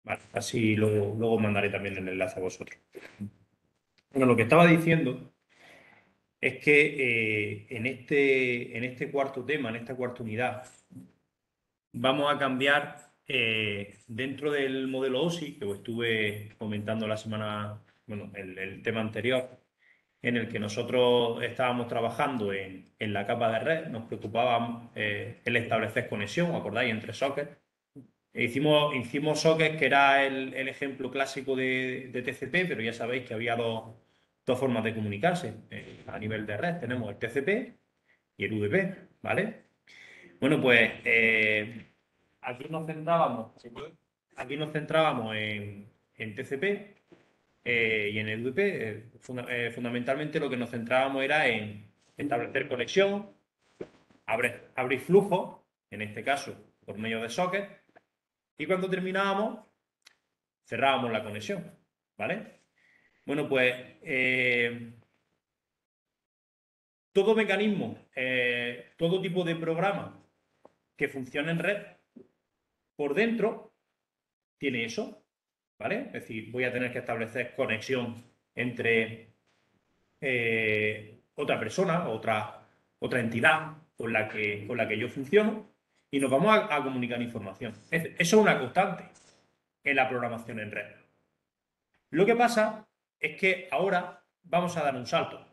Vale, así luego mandaré también el enlace a vosotros. Bueno, lo que estaba diciendo es que en este cuarto tema, en esta cuarta unidad, vamos a cambiar dentro del modelo OSI, que os estuve comentando la semana, bueno, el tema anterior, en el que nosotros estábamos trabajando en la capa de red, nos preocupaba el establecer conexión, ¿os acordáis? Entre sockets. Hicimos sockets, que era el ejemplo clásico de TCP, pero ya sabéis que había dos formas de comunicarse. A nivel de red tenemos el TCP y el UDP, ¿vale? Bueno, pues aquí nos centrábamos, en TCP y en el UDP. Fundamentalmente lo que nos centrábamos era en establecer conexión, abrir flujo, en este caso por medio de sockets, y cuando terminábamos cerrábamos la conexión, ¿vale? Bueno, pues todo mecanismo, todo tipo de programa que funcione en red, por dentro tiene eso, ¿vale? Es decir, voy a tener que establecer conexión entre otra persona, otra entidad con la que yo funciono, y nos vamos a comunicar información. Eso es una constante en la programación en red. Lo que pasa es que ahora vamos a dar un salto.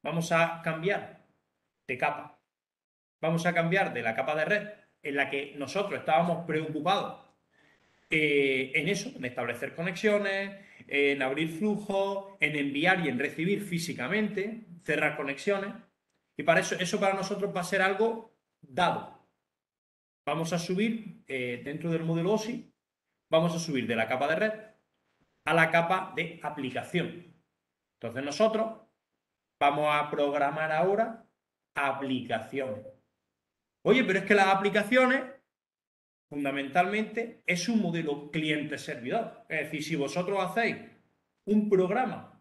Vamos a cambiar de capa. Vamos a cambiar de la capa de red en la que nosotros estábamos preocupados en eso, en establecer conexiones, en abrir flujos, en enviar y en recibir físicamente, cerrar conexiones. Y para eso para nosotros va a ser algo dado. Vamos a subir dentro del modelo OSI, vamos a subir de la capa de red a la capa de aplicación. Entonces nosotros vamos a programar ahora aplicaciones. Oye, pero es que las aplicaciones fundamentalmente es un modelo cliente-servidor. Es decir, si vosotros hacéis un programa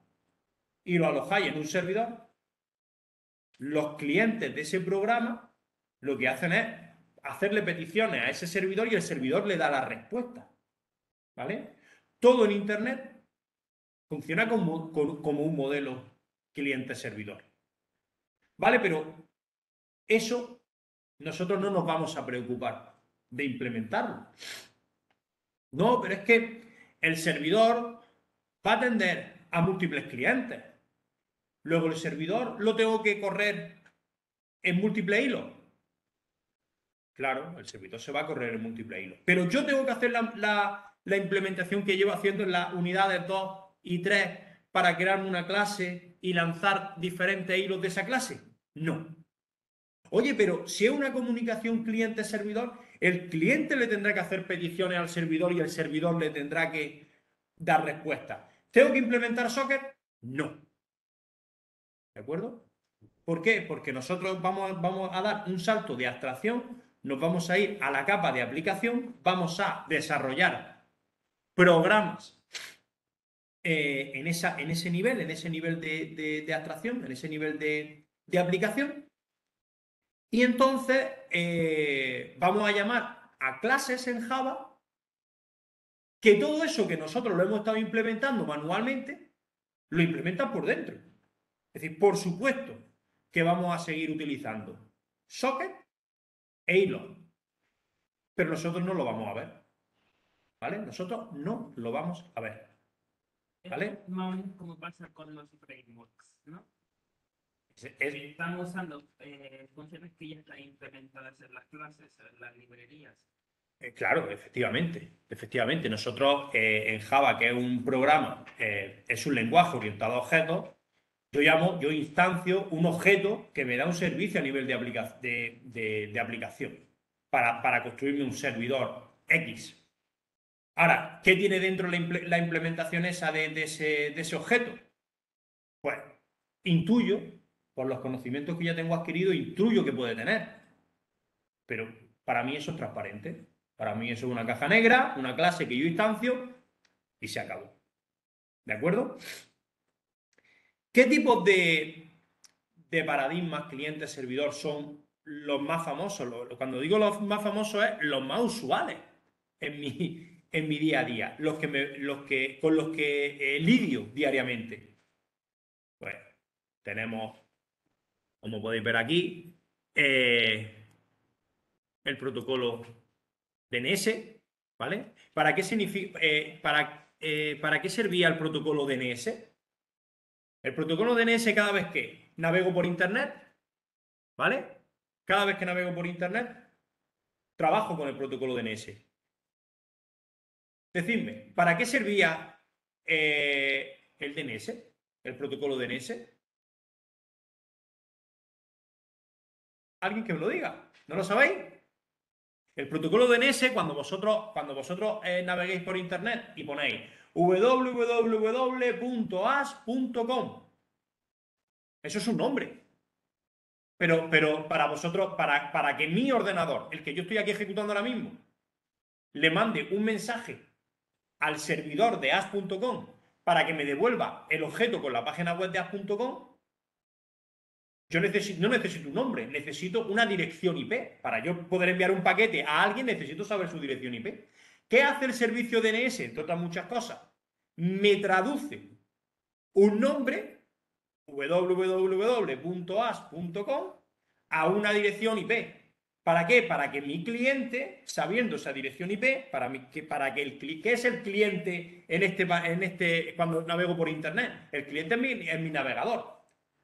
y lo alojáis en un servidor, los clientes de ese programa lo que hacen es hacerle peticiones a ese servidor y el servidor le da la respuesta. ¿Vale? Todo en Internet funciona como un modelo cliente-servidor. ¿Vale? Pero eso nosotros no nos vamos a preocupar de implementarlo. No, pero es que el servidor va a atender a múltiples clientes. Luego el servidor lo tengo que correr en múltiples hilos. Claro, el servidor se va a correr en múltiples hilos. Pero yo tengo que hacer la implementación que llevo haciendo en las unidades 2 y 3 para crear una clase y lanzar diferentes hilos de esa clase. No. Oye, pero si es una comunicación cliente-servidor, el cliente le tendrá que hacer peticiones al servidor y el servidor le tendrá que dar respuesta. ¿Tengo que implementar socket? No. ¿De acuerdo? ¿Por qué? Porque nosotros vamos a dar un salto de abstracción, nos vamos a ir a la capa de aplicación, vamos a desarrollar programas en ese nivel de abstracción, en ese nivel de aplicación, y entonces vamos a llamar a clases en Java que todo eso que nosotros lo hemos estado implementando manualmente, lo implementan por dentro. Es decir, por supuesto que vamos a seguir utilizando socket e hilo, pero nosotros no lo vamos a ver. ¿Vale? Nosotros no lo vamos a ver. ¿Vale? Más o menos como pasa con los frameworks, ¿no? Es, Estamos usando funciones que ya están implementadas en las clases, en las librerías. Claro, efectivamente. Nosotros en Java, que es un programa, es un lenguaje orientado a objetos, yo instancio un objeto que me da un servicio a nivel de aplicación para construirme un servidor X. Ahora, ¿qué tiene dentro la implementación esa de ese objeto? Pues intuyo, por los conocimientos que ya tengo adquirido, intuyo que puede tener. Pero para mí eso es transparente. Para mí eso es una caja negra, una clase que yo instancio y se acabó. ¿De acuerdo? ¿Qué tipos de paradigmas cliente-servidor son los más famosos? Cuando digo los más famosos es los más usuales en mi día a día, con los que lidio diariamente. Pues tenemos, como podéis ver aquí, el protocolo DNS, ¿vale? ¿Para qué significa, para qué servía el protocolo DNS? El protocolo DNS cada vez que navego por internet, ¿vale? Cada vez que navego por internet, trabajo con el protocolo DNS. Decidme, ¿para qué servía el DNS? El protocolo DNS. ¿Alguien que me lo diga? ¿No lo sabéis? El protocolo DNS, cuando vosotros naveguéis por internet y ponéis www.as.com, eso es un nombre. Pero para vosotros, para que mi ordenador, el que yo estoy aquí ejecutando ahora mismo, le mande un mensaje al servidor de as.com para que me devuelva el objeto con la página web de as.com, yo no necesito un nombre, necesito una dirección IP. Para yo poder enviar un paquete a alguien, necesito saber su dirección IP. ¿Qué hace el servicio DNS? Entre otras muchas cosas, me traduce un nombre, www.as.com, a una dirección IP. ¿Para qué? Para que mi cliente, sabiendo esa dirección IP, ¿qué es el cliente cuando navego por internet? El cliente es mi navegador.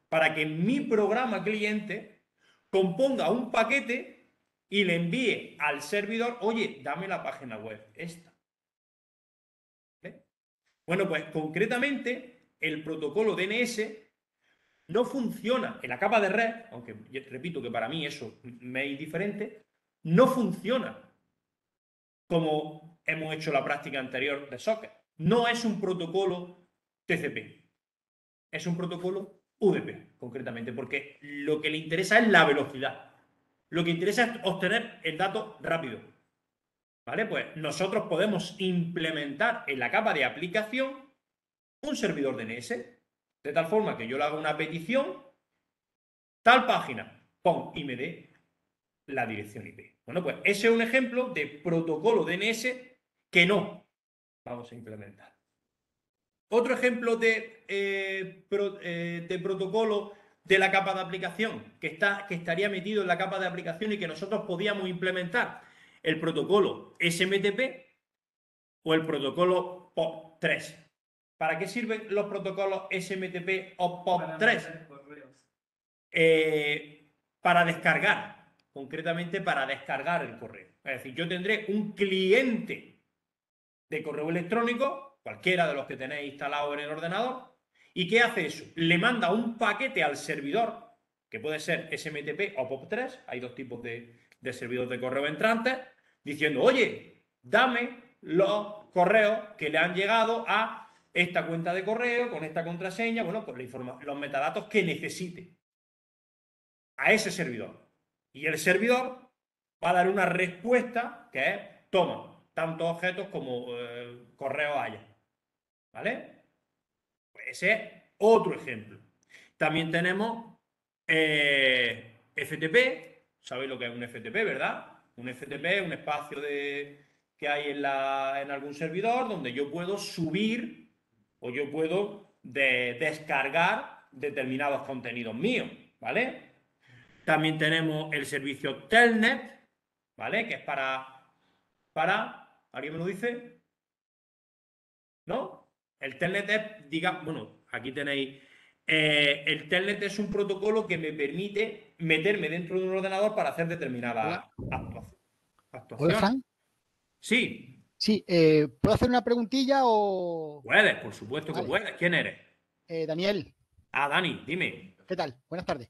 Para que mi programa cliente componga un paquete y le envíe al servidor, oye, dame la página web esta. ¿Vale? Bueno, pues concretamente el protocolo DNS no funciona en la capa de red, aunque repito que para mí eso me es indiferente, no funciona como hemos hecho la práctica anterior de Socket. No es un protocolo TCP, es un protocolo UDP, concretamente, porque lo que le interesa es la velocidad. Lo que interesa es obtener el dato rápido. ¿Vale? Pues nosotros podemos implementar en la capa de aplicación un servidor DNS, de tal forma que yo le haga una petición, tal página, pon y me dé la dirección IP. Bueno, pues ese es un ejemplo de protocolo DNS que no vamos a implementar. Otro ejemplo de protocolo de la capa de aplicación que estaría metido en la capa de aplicación y que nosotros podíamos implementar, el protocolo SMTP o el protocolo POP3. ¿Para qué sirven los protocolos SMTP o POP3? Para descargar, concretamente para descargar el correo. Es decir, yo tendré un cliente de correo electrónico, cualquiera de los que tenéis instalado en el ordenador, ¿y qué hace eso? Le manda un paquete al servidor, que puede ser SMTP o POP3, hay dos tipos de servidores de correo entrantes, diciendo, oye, dame los correos que le han llegado a esta cuenta de correo, con esta contraseña, bueno, pues los metadatos que necesite a ese servidor. Y el servidor va a dar una respuesta que es, toma, tantos objetos como correos haya. ¿Vale? Pues ese es otro ejemplo. También tenemos FTP. ¿Sabéis lo que es un FTP, verdad? Un FTP es un espacio que hay en algún servidor donde yo puedo subir o yo puedo descargar determinados contenidos míos, ¿vale? También tenemos el servicio Telnet, ¿vale? Que es ¿alguien me lo dice? ¿No? El Telnet es, digamos, bueno, aquí tenéis, el Telnet es un protocolo que me permite meterme dentro de un ordenador para hacer determinadas Hola, actuaciones. Fran. Sí. Sí, ¿puedo hacer una preguntilla o...? Puedes, por supuesto que Vale. puedes. ¿Quién eres? Daniel, Ah, Dani, dime. ¿qué tal? Buenas tardes.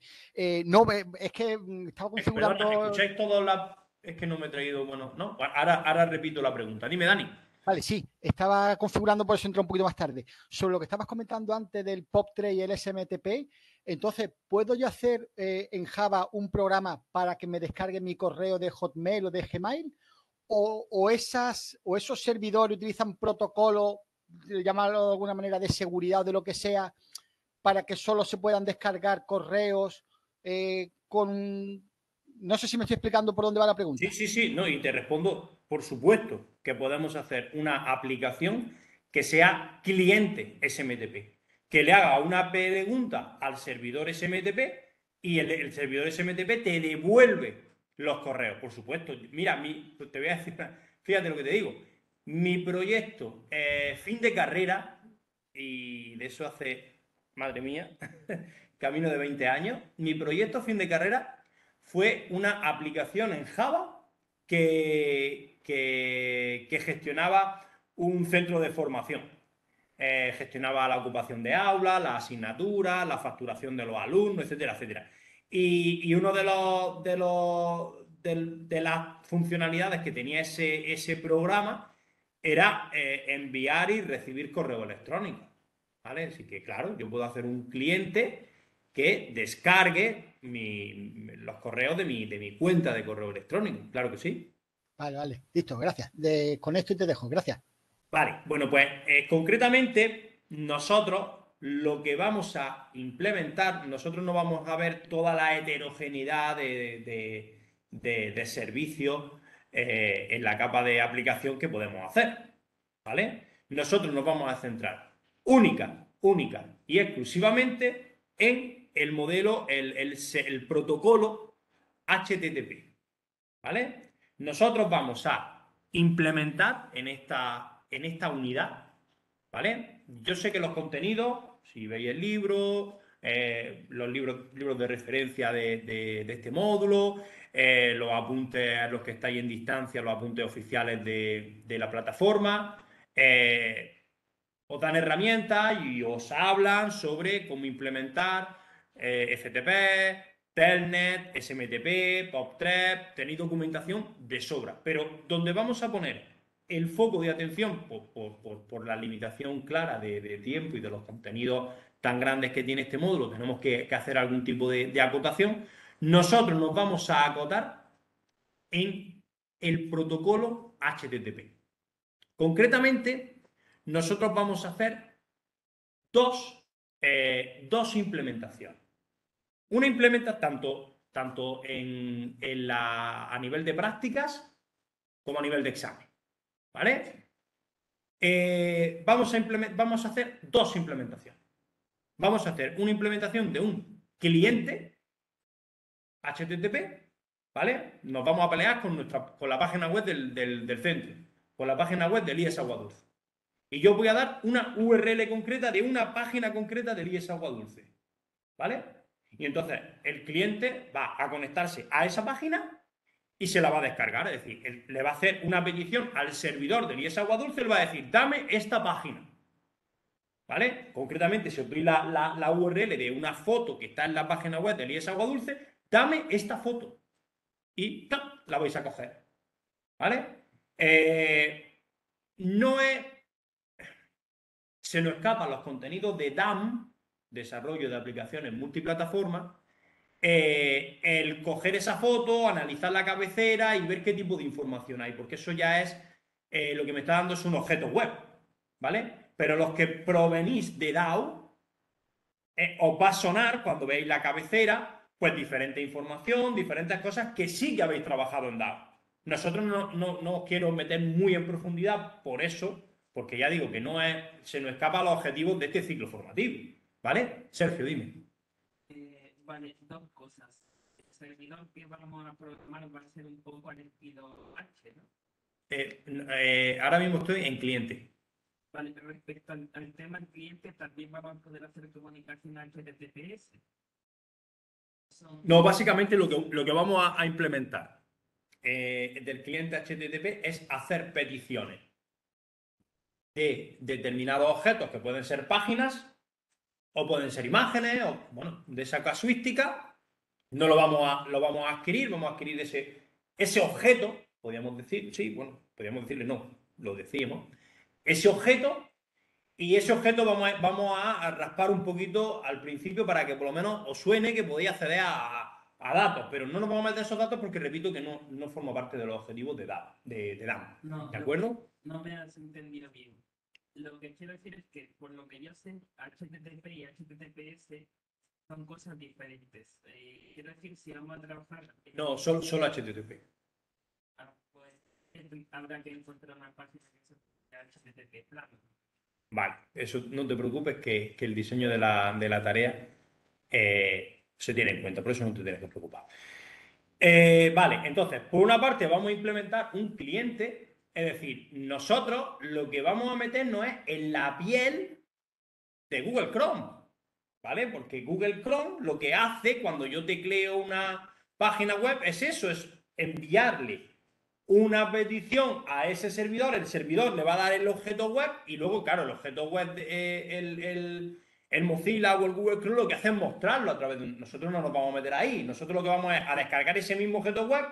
No, es que estaba configurando... Perdona, ¿escucháis todas las...? Es que no me he traído, bueno, no. Ahora repito la pregunta. Dime, Dani. Vale, sí, estaba configurando, por eso entré un poquito más tarde. Sobre lo que estabas comentando antes del POP3 y el SMTP, entonces, ¿puedo yo hacer en Java un programa para que me descargue mi correo de Hotmail o de Gmail? ¿O esos servidores utilizan protocolo, llamarlo de alguna manera, de seguridad o de lo que sea, para que solo se puedan descargar correos con... No sé si me estoy explicando por dónde va la pregunta. Sí, no, y te respondo, por supuesto. que podemos hacer una aplicación que sea cliente SMTP, que le haga una pregunta al servidor SMTP y el servidor SMTP te devuelve los correos. Por supuesto, mira, te voy a decir, fíjate lo que te digo, mi proyecto fin de carrera, y de eso hace, madre mía, camino de 20 años, mi proyecto fin de carrera fue una aplicación en Java que gestionaba un centro de formación. Gestionaba la ocupación de aulas, las asignaturas, la facturación de los alumnos, etcétera, etcétera. Y uno de las funcionalidades que tenía ese programa era enviar y recibir correo electrónico. ¿Vale? Así que, claro, yo puedo hacer un cliente que descargue los correos de mi cuenta de correo electrónico. Claro que sí. Vale, vale. Listo, gracias. Con esto te dejo. Gracias. Vale, bueno, pues concretamente nosotros lo que vamos a implementar, nosotros no vamos a ver toda la heterogeneidad de servicios en la capa de aplicación que podemos hacer, ¿vale? Nosotros nos vamos a centrar única y exclusivamente en el modelo, el protocolo HTTP, ¿vale? Nosotros vamos a implementar en esta unidad, ¿vale? Yo sé que los contenidos, si veis el libro, los libros de referencia de este módulo, los apuntes a los que estáis en distancia, los apuntes oficiales de la plataforma, os dan herramientas y os hablan sobre cómo implementar FTP, Telnet, SMTP, POP3, tenéis documentación de sobra. Pero donde vamos a poner el foco de atención por la limitación clara de tiempo y de los contenidos tan grandes que tiene este módulo, tenemos que hacer algún tipo de acotación. Nosotros nos vamos a acotar en el protocolo HTTP. Concretamente, nosotros vamos a hacer dos implementaciones. Una implementación tanto a nivel de prácticas como a nivel de examen. ¿Vale? Vamos a hacer dos implementaciones. Vamos a hacer una implementación de un cliente HTTP, ¿vale? Nos vamos a pelear con la página web del centro, con la página web del IES Agua Dulce. Y yo voy a dar una URL concreta de una página concreta del IES Agua Dulce, ¿vale? Y entonces el cliente va a conectarse a esa página y se la va a descargar. Es decir, le va a hacer una petición al servidor del IES Agua Dulce y le va a decir, dame esta página. ¿Vale? Concretamente, si os doy la URL de una foto que está en la página web del IES Agua Dulce, dame esta foto. Y ¡tam!, la vais a coger. ¿Vale? No es... Se nos escapan los contenidos de DAM, desarrollo de aplicaciones multiplataformas, el coger esa foto, analizar la cabecera y ver qué tipo de información hay, porque eso ya es lo que me está dando es un objeto web, ¿vale? Pero los que provenís de DAO, os va a sonar cuando veis la cabecera, pues diferente información, diferentes cosas que sí que habéis trabajado en DAO. Nosotros no os quiero meter muy en profundidad por eso, porque ya digo que se nos escapa los objetivos de este ciclo formativo, ¿vale? Sergio, dime. Vale, dos cosas. El servidor que vamos a programar va a ser un poco al estilo H, ¿no? Ahora mismo estoy en cliente. Vale, respecto al tema del cliente, también vamos a poder hacer comunicación HTTPS. No, básicamente lo que vamos a implementar del cliente HTTP es hacer peticiones de determinados objetos que pueden ser páginas o pueden ser imágenes, o bueno, de esa casuística. No lo vamos a adquirir, vamos a adquirir ese objeto, podríamos decir, sí, bueno, podríamos decirle no, lo decíamos, ese objeto, y ese objeto vamos a raspar un poquito al principio para que por lo menos os suene que podéis acceder a datos, pero no nos vamos a meter esos datos porque repito que no forma parte de los objetivos de DAM. No, ¿De acuerdo? No me has entendido bien. Lo que quiero decir es que, por lo que yo sé, HTTP y HTTPS son cosas diferentes. Quiero decir, si vamos a trabajar... No, solo HTTP. Pues habrá que encontrar una página que sea HTTP plano. Vale, eso no te preocupes que el diseño de la tarea se tiene en cuenta, por eso no te tienes que preocupar. Vale, entonces, por una parte vamos a implementar un cliente, es decir, nosotros lo que vamos a meternos es en la piel de Google Chrome, ¿vale? Porque Google Chrome lo que hace cuando yo tecleo una página web es eso, es enviarle una petición a ese servidor, el servidor le va a dar el objeto web y luego, claro, el objeto web, el Mozilla o el Google Chrome lo que hace es mostrarlo a través de... Nosotros no nos vamos a meter ahí, nosotros lo que vamos es a descargar ese mismo objeto web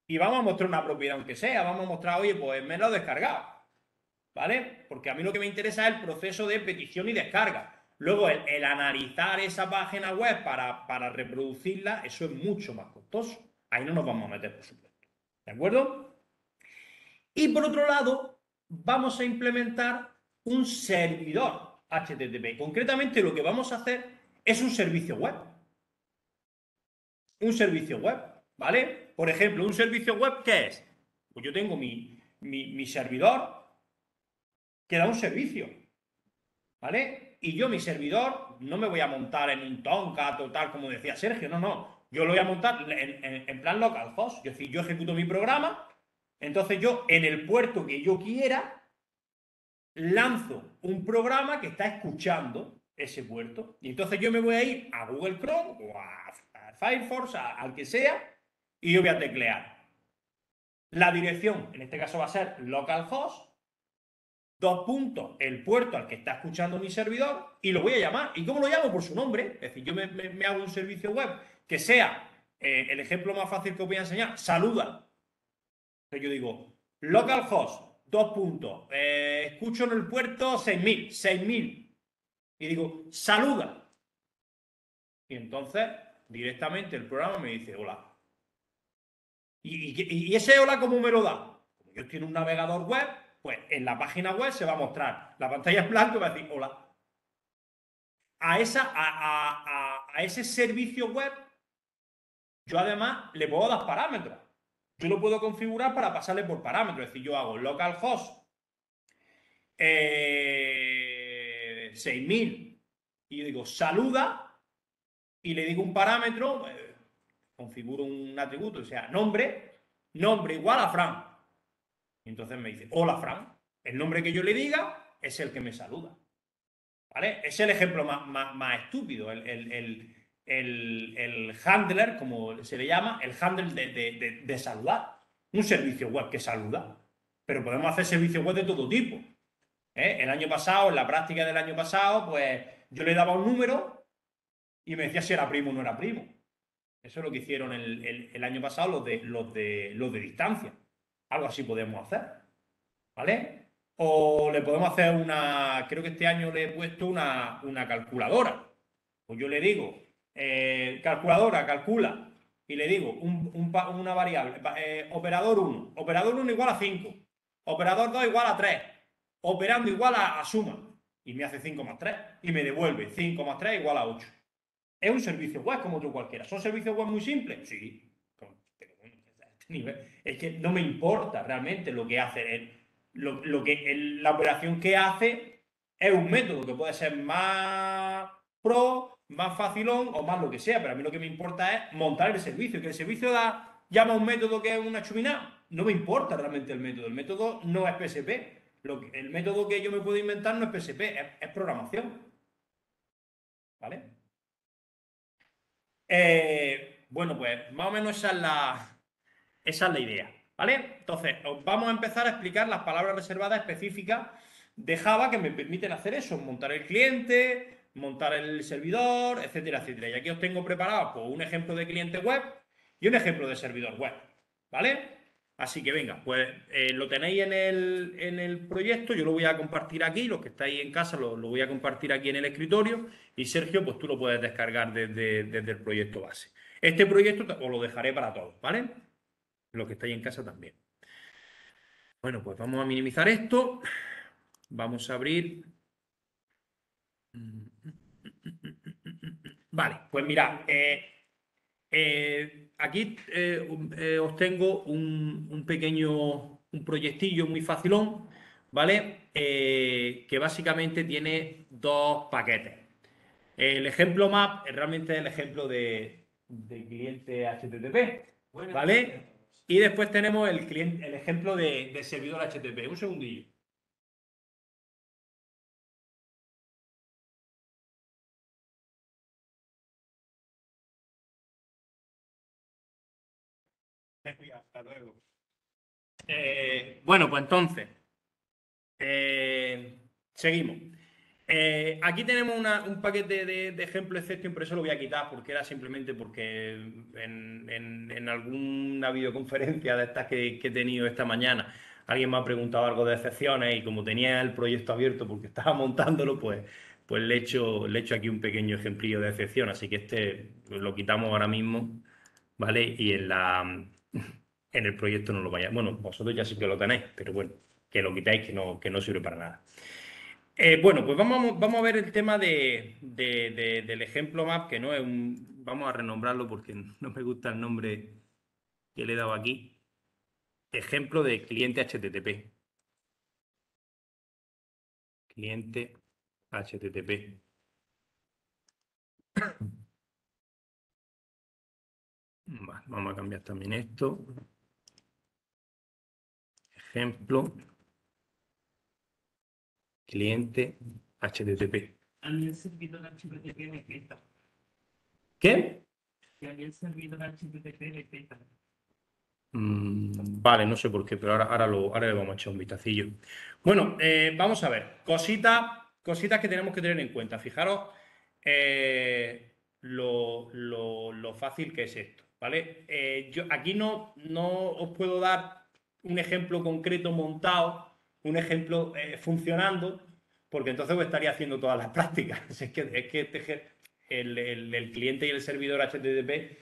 y vamos a mostrar una propiedad aunque sea, vamos a mostrar, oye, pues me lo he descargado, ¿vale? Porque a mí lo que me interesa es el proceso de petición y descarga. Luego, el analizar esa página web para reproducirla, eso es mucho más costoso. Ahí no nos vamos a meter, por supuesto. ¿De acuerdo? Y por otro lado, vamos a implementar un servidor HTTP. Concretamente, lo que vamos a hacer es un servicio web. Un servicio web, ¿vale? Por ejemplo, un servicio web, ¿qué es? Pues yo tengo mi servidor que da un servicio, ¿vale? Y yo mi servidor no me voy a montar en un Tomcat o tal como decía Sergio, no. Yo lo voy a montar en plan localhost. Es decir, yo ejecuto mi programa, entonces yo en el puerto que yo quiera lanzo un programa que está escuchando ese puerto. Y entonces yo me voy a ir a Google Chrome o a Firefox, al que sea, y yo voy a teclear la dirección, en este caso va a ser localhost, el puerto al que está escuchando mi servidor, y lo voy a llamar. ¿Y cómo lo llamo? Por su nombre. Es decir, yo me hago un servicio web que sea, el ejemplo más fácil que os voy a enseñar, saluda. Entonces yo digo, localhost, escucho en el puerto 6000. Y digo, saluda. Y entonces, directamente el programa me dice, hola. ¿Y ese hola cómo me lo da? Como yo estoy en un navegador web, pues en la página web se va a mostrar la pantalla en blanco y va a decir hola. A ese servicio web, yo además le puedo dar parámetros. Yo lo puedo configurar para pasarle por parámetros. Es decir, yo hago localhost 6000 y yo digo saluda y le digo un parámetro, configuro un atributo, o sea, nombre igual a Fran. Y entonces me dice, hola Fran. El nombre que yo le diga es el que me saluda. ¿Vale? Es el ejemplo más estúpido. El handler, como se le llama, el handler de saludar. Un servicio web que saluda. Pero podemos hacer servicios web de todo tipo. El año pasado, en la práctica del año pasado, pues yo le daba un número y me decía si era primo o no era primo. Eso es lo que hicieron el año pasado los de distancia. Algo así podemos hacer. ¿Vale? O le podemos hacer creo que este año le he puesto una calculadora. Pues yo le digo, calculadora, calcula. Y le digo una variable, operador 1. Operador 1 igual a 5. Operador 2 igual a 3. Operando igual a suma. Y me hace 5 más 3. Y me devuelve 5 más 3 igual a 8. Es un servicio web como otro cualquiera. ¿Son servicios web muy simples? Sí. Pero bueno, a este nivel es que no me importa realmente lo que hace la operación que hace es un método que puede ser más pro, más facilón o más lo que sea, pero a mí lo que me importa es montar el servicio. Que el servicio llama a un método que es una chuminada, no me importa realmente el método no es PSP. El método que yo me puedo inventar no es PSP, es programación. ¿Vale? Bueno, pues más o menos esa es la idea. ¿Vale? Entonces, os vamos a empezar a explicar las palabras reservadas específicas de Java que me permiten hacer eso, montar el cliente, montar el servidor, etcétera, etcétera. Y aquí os tengo preparado pues, un ejemplo de cliente web y un ejemplo de servidor web. ¿Vale? Así que venga, pues lo tenéis en el proyecto, yo lo voy a compartir aquí, los que estáis en casa lo voy a compartir aquí en el escritorio y Sergio, pues tú lo puedes descargar desde el proyecto base. Este proyecto os lo dejaré para todos, ¿vale? Los que estáis en casa también. Bueno, pues vamos a minimizar esto. Vamos a abrir. Vale, pues mirad. Aquí os tengo un pequeño un proyectillo muy facilón, ¿vale? Que básicamente tiene dos paquetes. El ejemplo map es realmente el ejemplo de cliente HTTP, ¿vale? Y después tenemos el ejemplo de servidor HTTP. Un segundillo. Hasta luego. Bueno, pues entonces, seguimos. Aquí tenemos un paquete de ejemplo exception, pero eso lo voy a quitar porque era simplemente porque en alguna videoconferencia de estas que he tenido esta mañana, alguien me ha preguntado algo de excepciones y como tenía el proyecto abierto porque estaba montándolo, pues le he hecho aquí un pequeño ejemplillo de excepción, así que este lo quitamos ahora mismo, ¿vale? Y en el proyecto no lo vaya. Bueno, vosotros ya sí que lo tenéis, pero bueno, que lo quitáis que no sirve para nada. Bueno, pues vamos a ver el tema del ejemplo map, que no es un... Vamos a renombrarlo porque no me gusta el nombre que le he dado aquí. Ejemplo de cliente HTTP. Cliente HTTP. Vale, vamos a cambiar también esto. Ejemplo. Cliente HTTP. A mí el servidor HTTP me peta. ¿Qué? Y a mí el servidor HTTP me peta. Vale, no sé por qué, pero ahora le vamos a echar un vistacillo. Bueno, vamos a ver. Cositas que tenemos que tener en cuenta. Fijaros lo fácil que es esto, ¿vale? Yo aquí no os puedo dar un ejemplo concreto montado, un ejemplo funcionando, porque entonces os estaría haciendo todas las prácticas. Es que el cliente y el servidor HTTP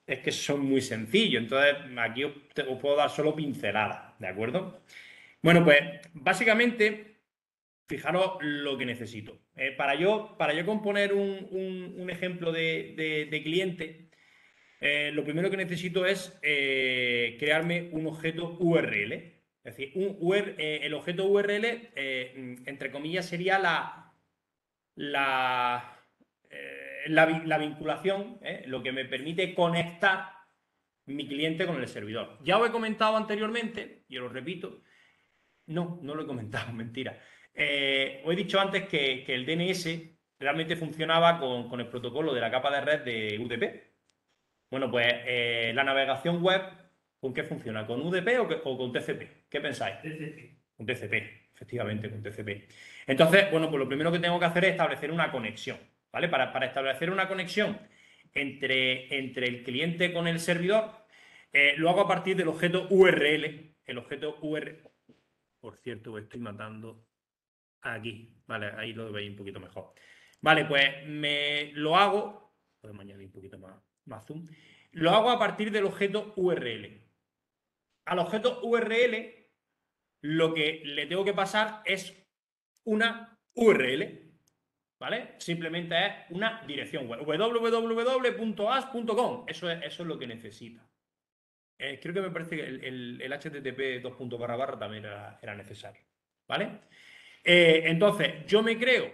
es que son muy sencillos. Entonces, aquí os puedo dar solo pinceladas, ¿de acuerdo? Bueno, pues básicamente, fijaros lo que necesito. Para yo componer un ejemplo de cliente, lo primero que necesito es crearme un objeto URL. Es decir, el objeto URL, entre comillas, sería la vinculación, lo que me permite conectar mi cliente con el servidor. Ya os he comentado anteriormente, y os lo repito, no lo he comentado, mentira. Os he dicho antes que el DNS realmente funcionaba con el protocolo de la capa de red de UDP. Bueno, pues la navegación web, ¿con qué funciona? ¿Con UDP o con TCP? ¿Qué pensáis? TCP. Con TCP, efectivamente, con TCP. Entonces, bueno, pues lo primero que tengo que hacer es establecer una conexión, ¿vale? Para establecer una conexión entre el cliente con el servidor, lo hago a partir del objeto URL. El objeto URL, por cierto, estoy matando aquí, ¿vale? Ahí lo veis un poquito mejor. Vale, pues lo hago, podemos añadir un poquito más zoom, lo hago a partir del objeto URL. Al objeto URL lo que le tengo que pasar es una URL, ¿vale? Simplemente es una dirección web, www.as.com, eso es lo que necesita. Creo que me parece que el HTTP 2.// también era necesario, ¿vale? Entonces, yo me creo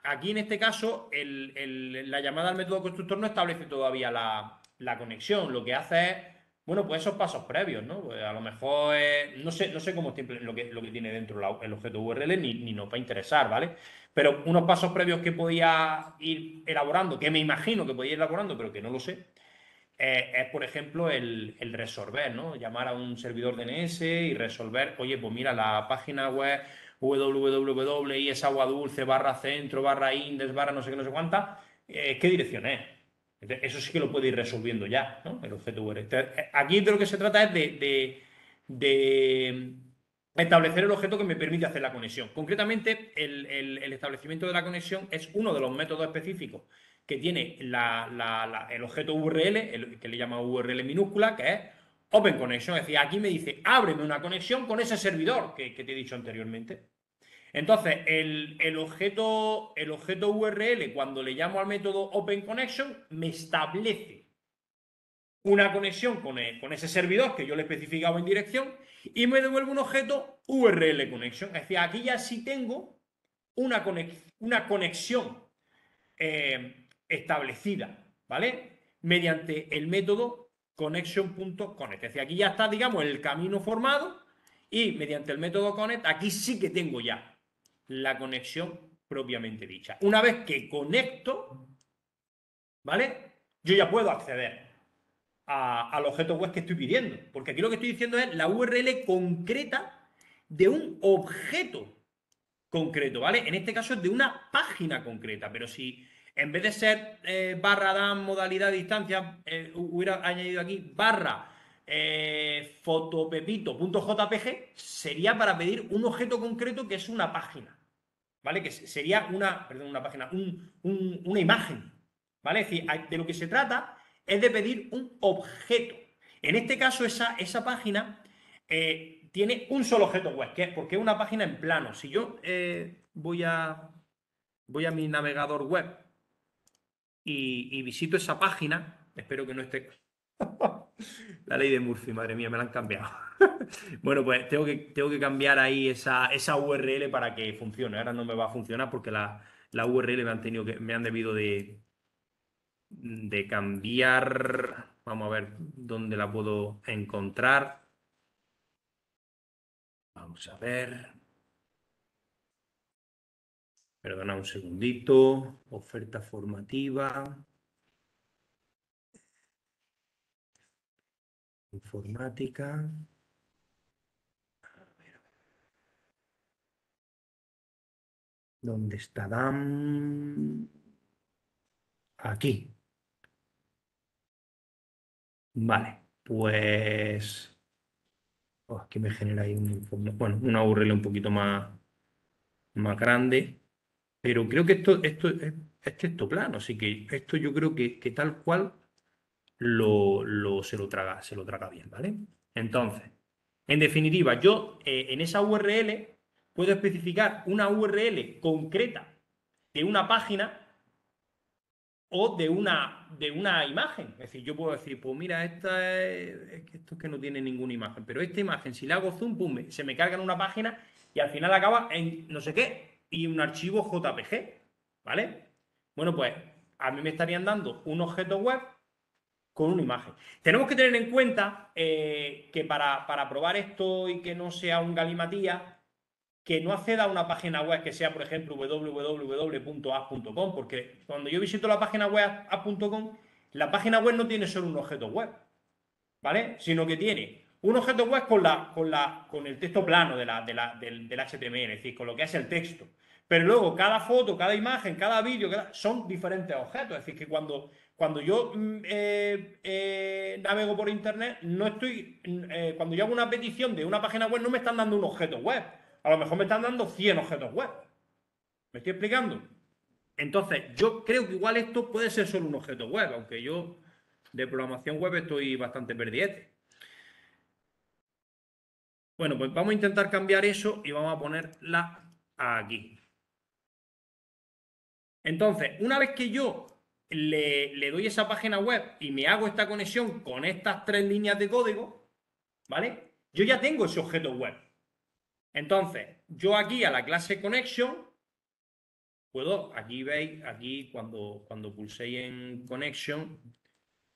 aquí en este caso, la llamada al método constructor no establece todavía la conexión, lo que hace es, bueno, pues esos pasos previos, ¿no? Pues a lo mejor no sé cómo está lo que tiene dentro el objeto URL, ni nos va a interesar, ¿vale? Pero unos pasos previos que podía ir elaborando, que me imagino que podía ir elaborando, pero que no lo sé, es, por ejemplo, el resolver, ¿no? Llamar a un servidor DNS y resolver, oye, pues mira, la página web www.isaguadulce/centro/index/ no sé qué, no sé cuánta, ¿qué dirección es? Entonces, eso sí que lo puede ir resolviendo ya, ¿no? El objeto URL. Entonces, aquí de lo que se trata es de establecer el objeto que me permite hacer la conexión. Concretamente, el establecimiento de la conexión es uno de los métodos específicos que tiene el objeto URL, que le llama URL minúscula, que es Open Connection. Es decir, aquí me dice, ábreme una conexión con ese servidor que te he dicho anteriormente. Entonces, el objeto URL, cuando le llamo al método Open Connection, me establece una conexión con ese servidor que yo le especificaba en dirección y me devuelve un objeto URL connection. Es decir, aquí ya sí tengo una conexión establecida, ¿vale? Mediante el método connection.connect. Es decir, aquí ya está, digamos, el camino formado y mediante el método connect, aquí sí que tengo ya la conexión propiamente dicha. Una vez que conecto, ¿vale? Yo ya puedo acceder al objeto web que estoy pidiendo, porque aquí lo que estoy diciendo es la URL concreta de un objeto concreto, ¿vale? En este caso es de una página concreta, pero si en vez de ser barra dan modalidad distancia, hubiera añadido aquí barra fotopepito.jpg, sería para pedir un objeto concreto que es una página, ¿vale? Que sería una página, una imagen, ¿vale? Es decir, de lo que se trata es de pedir un objeto. En este caso, esa página tiene un solo objeto web, porque es una página en plano. Si yo voy a mi navegador web y visito esa página, espero que no esté... La ley de Murphy, madre mía, me la han cambiado. Bueno, pues tengo que cambiar ahí esa URL para que funcione. Ahora no me va a funcionar porque la URL me han debido de cambiar. Vamos a ver dónde la puedo encontrar. Vamos a ver. Perdona un segundito. Oferta formativa. Informática. ¿Dónde está Dan? Aquí. Vale, pues... aquí me genera ahí una URL un poquito más grande. Pero creo que esto es texto plano, así que esto yo creo que tal cual se lo traga bien, ¿vale? Entonces, en definitiva, yo en esa URL puedo especificar una URL concreta de una página o de una imagen. Es decir, yo puedo decir, pues mira, esto es que no tiene ninguna imagen, pero esta imagen, si le hago zoom, pum, se me carga en una página y al final acaba en no sé qué y un archivo JPG, ¿vale? Bueno, pues a mí me estarían dando un objeto web con una imagen. Tenemos que tener en cuenta que para probar esto y que no sea un galimatías, que no acceda a una página web que sea, por ejemplo, www.app.com, porque cuando yo visito la página web app.com, la página web no tiene solo un objeto web, ¿vale? Sino que tiene un objeto web con el texto plano del HTML, es decir, con lo que es el texto. Pero luego cada foto, cada imagen, cada vídeo, son diferentes objetos. Es decir, que cuando yo navego por internet, cuando yo hago una petición de una página web, no me están dando un objeto web. A lo mejor me están dando 100 objetos web. ¿Me estoy explicando? Entonces, yo creo que igual esto puede ser solo un objeto web, aunque yo de programación web estoy bastante perdiete. Bueno, pues vamos a intentar cambiar eso y vamos a ponerla aquí. Entonces, una vez que yo le doy esa página web y me hago esta conexión con estas 3 líneas de código, ¿vale? Yo ya tengo ese objeto web. Entonces, yo aquí a la clase connection aquí veis, aquí cuando pulséis en connection,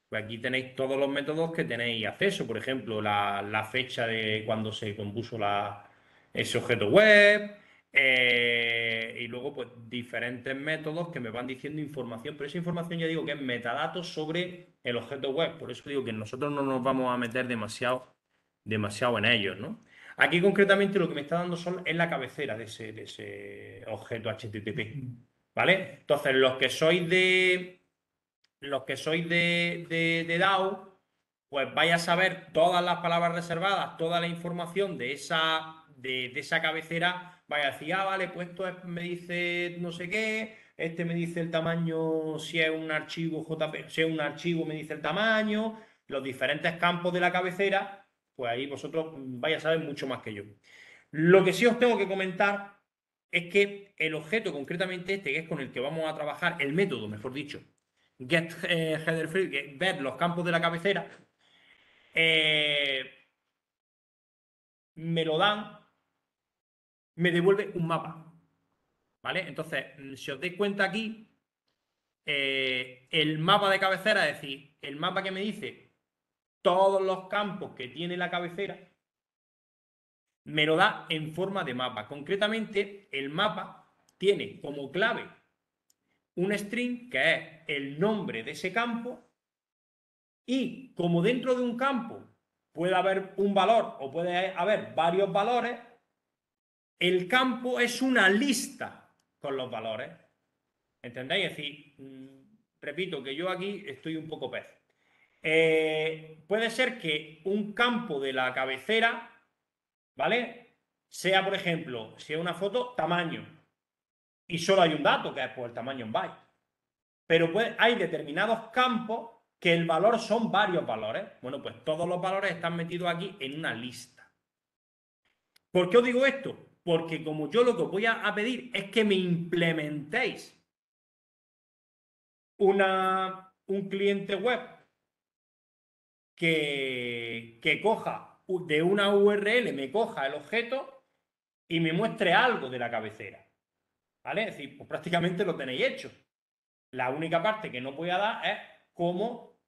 pues aquí tenéis todos los métodos que tenéis acceso. Por ejemplo, la fecha de cuando se compuso ese objeto web. Y luego, pues, diferentes métodos que me van diciendo información. Pero esa información ya digo que es metadatos sobre el objeto web. Por eso digo que nosotros no nos vamos a meter demasiado en ellos, ¿no? Aquí concretamente lo que me está dando es la cabecera de ese objeto HTTP, ¿vale? Entonces, los que sois de DAO, pues vais a saber todas las palabras reservadas, toda la información de esa cabecera. Vais a decir, vale, pues esto me dice no sé qué, este me dice el tamaño, si es un archivo JPG, si es un archivo me dice el tamaño, los diferentes campos de la cabecera. Pues ahí vosotros vais a saber mucho más que yo. Lo que sí os tengo que comentar es que el objeto, concretamente este, que es con el que vamos a trabajar, el método, mejor dicho, get header field, ver los campos de la cabecera, me lo dan, me devuelve un mapa, ¿vale? Entonces, si os dais cuenta aquí, el mapa de cabecera, es decir, el mapa que me dice todos los campos que tiene la cabecera, me lo da en forma de mapa. Concretamente, el mapa tiene como clave un string que es el nombre de ese campo, y como dentro de un campo puede haber un valor o puede haber varios valores, el campo es una lista con los valores. ¿Entendéis? Es decir, repito que yo aquí estoy un poco pez. Puede ser que un campo de la cabecera, ¿vale? Sea, por ejemplo, si es una foto, tamaño. Y solo hay un dato, que es pues, el tamaño en byte. Pero hay determinados campos que el valor son varios valores. Bueno, pues todos los valores están metidos aquí en una lista. ¿Por qué os digo esto? Porque como yo lo que os voy a pedir es que me implementéis un cliente web que coja de una URL, me coja el objeto y me muestre algo de la cabecera. ¿Vale? Es decir, pues prácticamente lo tenéis hecho. La única parte que no voy a dar es cómo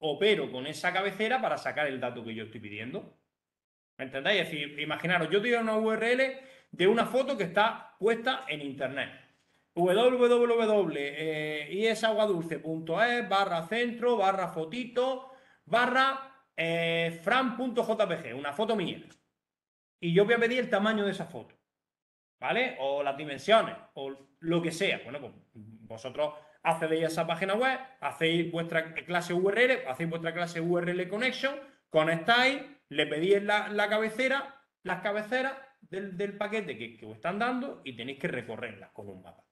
opero con esa cabecera para sacar el dato que yo estoy pidiendo. ¿Me entendéis? Es decir, imaginaros, yo te doy una URL de una foto que está puesta en internet. www.isaguadulce.es/centro/fotito/fran.jpg, una foto mía. Y yo voy a pedir el tamaño de esa foto, ¿vale? O las dimensiones, o lo que sea. Bueno, pues vosotros accedéis a esa página web, hacéis vuestra clase URL, hacéis vuestra clase URL connection, conectáis, le pedís la cabecera, las cabeceras del paquete que os están dando y tenéis que recorrerlas con un mapa.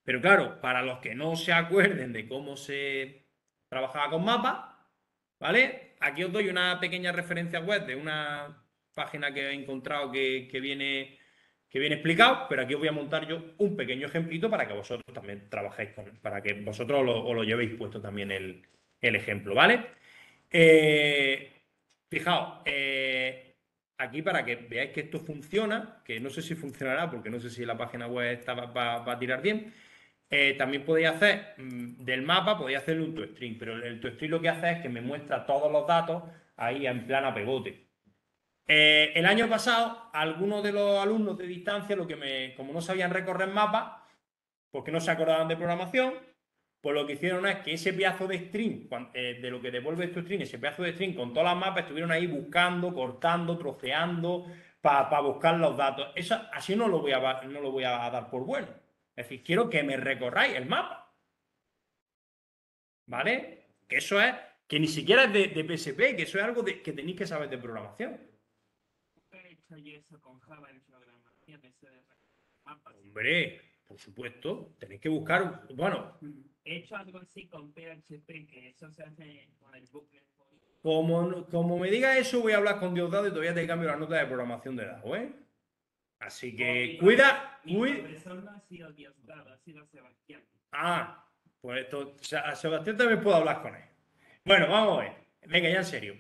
Pero claro, para los que no se acuerden de cómo se trabajaba con mapas, ¿vale? Aquí os doy una pequeña referencia web de una página que he encontrado que viene explicado, pero aquí os voy a montar yo un pequeño ejemplito para que vosotros también trabajéis para que vosotros os lo llevéis puesto también el ejemplo, ¿vale? Fijaos, aquí para que veáis que esto funciona, que no sé si funcionará porque no sé si la página web va a tirar bien. También podéis hacer del mapa, podéis hacer un toString, pero el toString lo que hace es que me muestra todos los datos ahí en plan a pegote. El año pasado, algunos de los alumnos de distancia, como no sabían recorrer mapas, porque no se acordaban de programación, pues lo que hicieron es que ese pedazo de string, de lo que devuelve este string, ese pedazo de string con todas las mapas, estuvieron ahí buscando, cortando, troceando, para buscar los datos. Eso, así no lo voy a dar por bueno. Es decir, quiero que me recorráis el mapa. ¿Vale? Que eso es, que ni siquiera es de PSP, que eso es algo que tenéis que saber de programación. He hecho yo eso con Java en programación, eso de mapas. Hombre, por supuesto, tenéis que buscar, bueno. He hecho algo así con PHP, que eso se hace con el bucle. Como me diga eso, voy a hablar con Diosdado y todavía te cambio la nota de programación de Dado, ¿eh? Así que cuida. Mi profesor no ha sido Diosdado, ha sido Sebastián. Ah, pues a Sebastián también puedo hablar con él. Bueno, vamos a ver. Venga, ya en serio.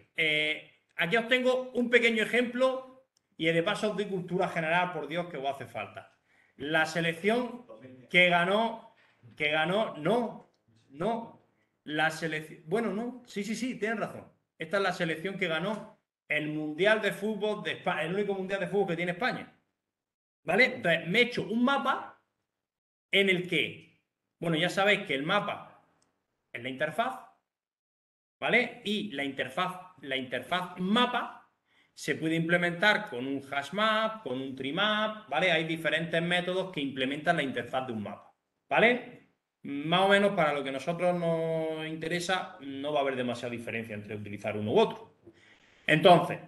Aquí os tengo un pequeño ejemplo y de paso os doy cultura general, por Dios, que os hace falta. La selección que ganó, no. La selección, bueno, no, sí, tienen razón. Esta es la selección que ganó el Mundial de Fútbol de España, el único Mundial de Fútbol que tiene España. ¿Vale? Entonces, me he hecho un mapa en el que, bueno, ya sabéis que el mapa es la interfaz, ¿vale? Y la interfaz mapa se puede implementar con un hashmap, con un treemap, ¿vale? Hay diferentes métodos que implementan la interfaz de un mapa, ¿vale? Más o menos para lo que a nosotros nos interesa, no va a haber demasiada diferencia entre utilizar uno u otro. Entonces,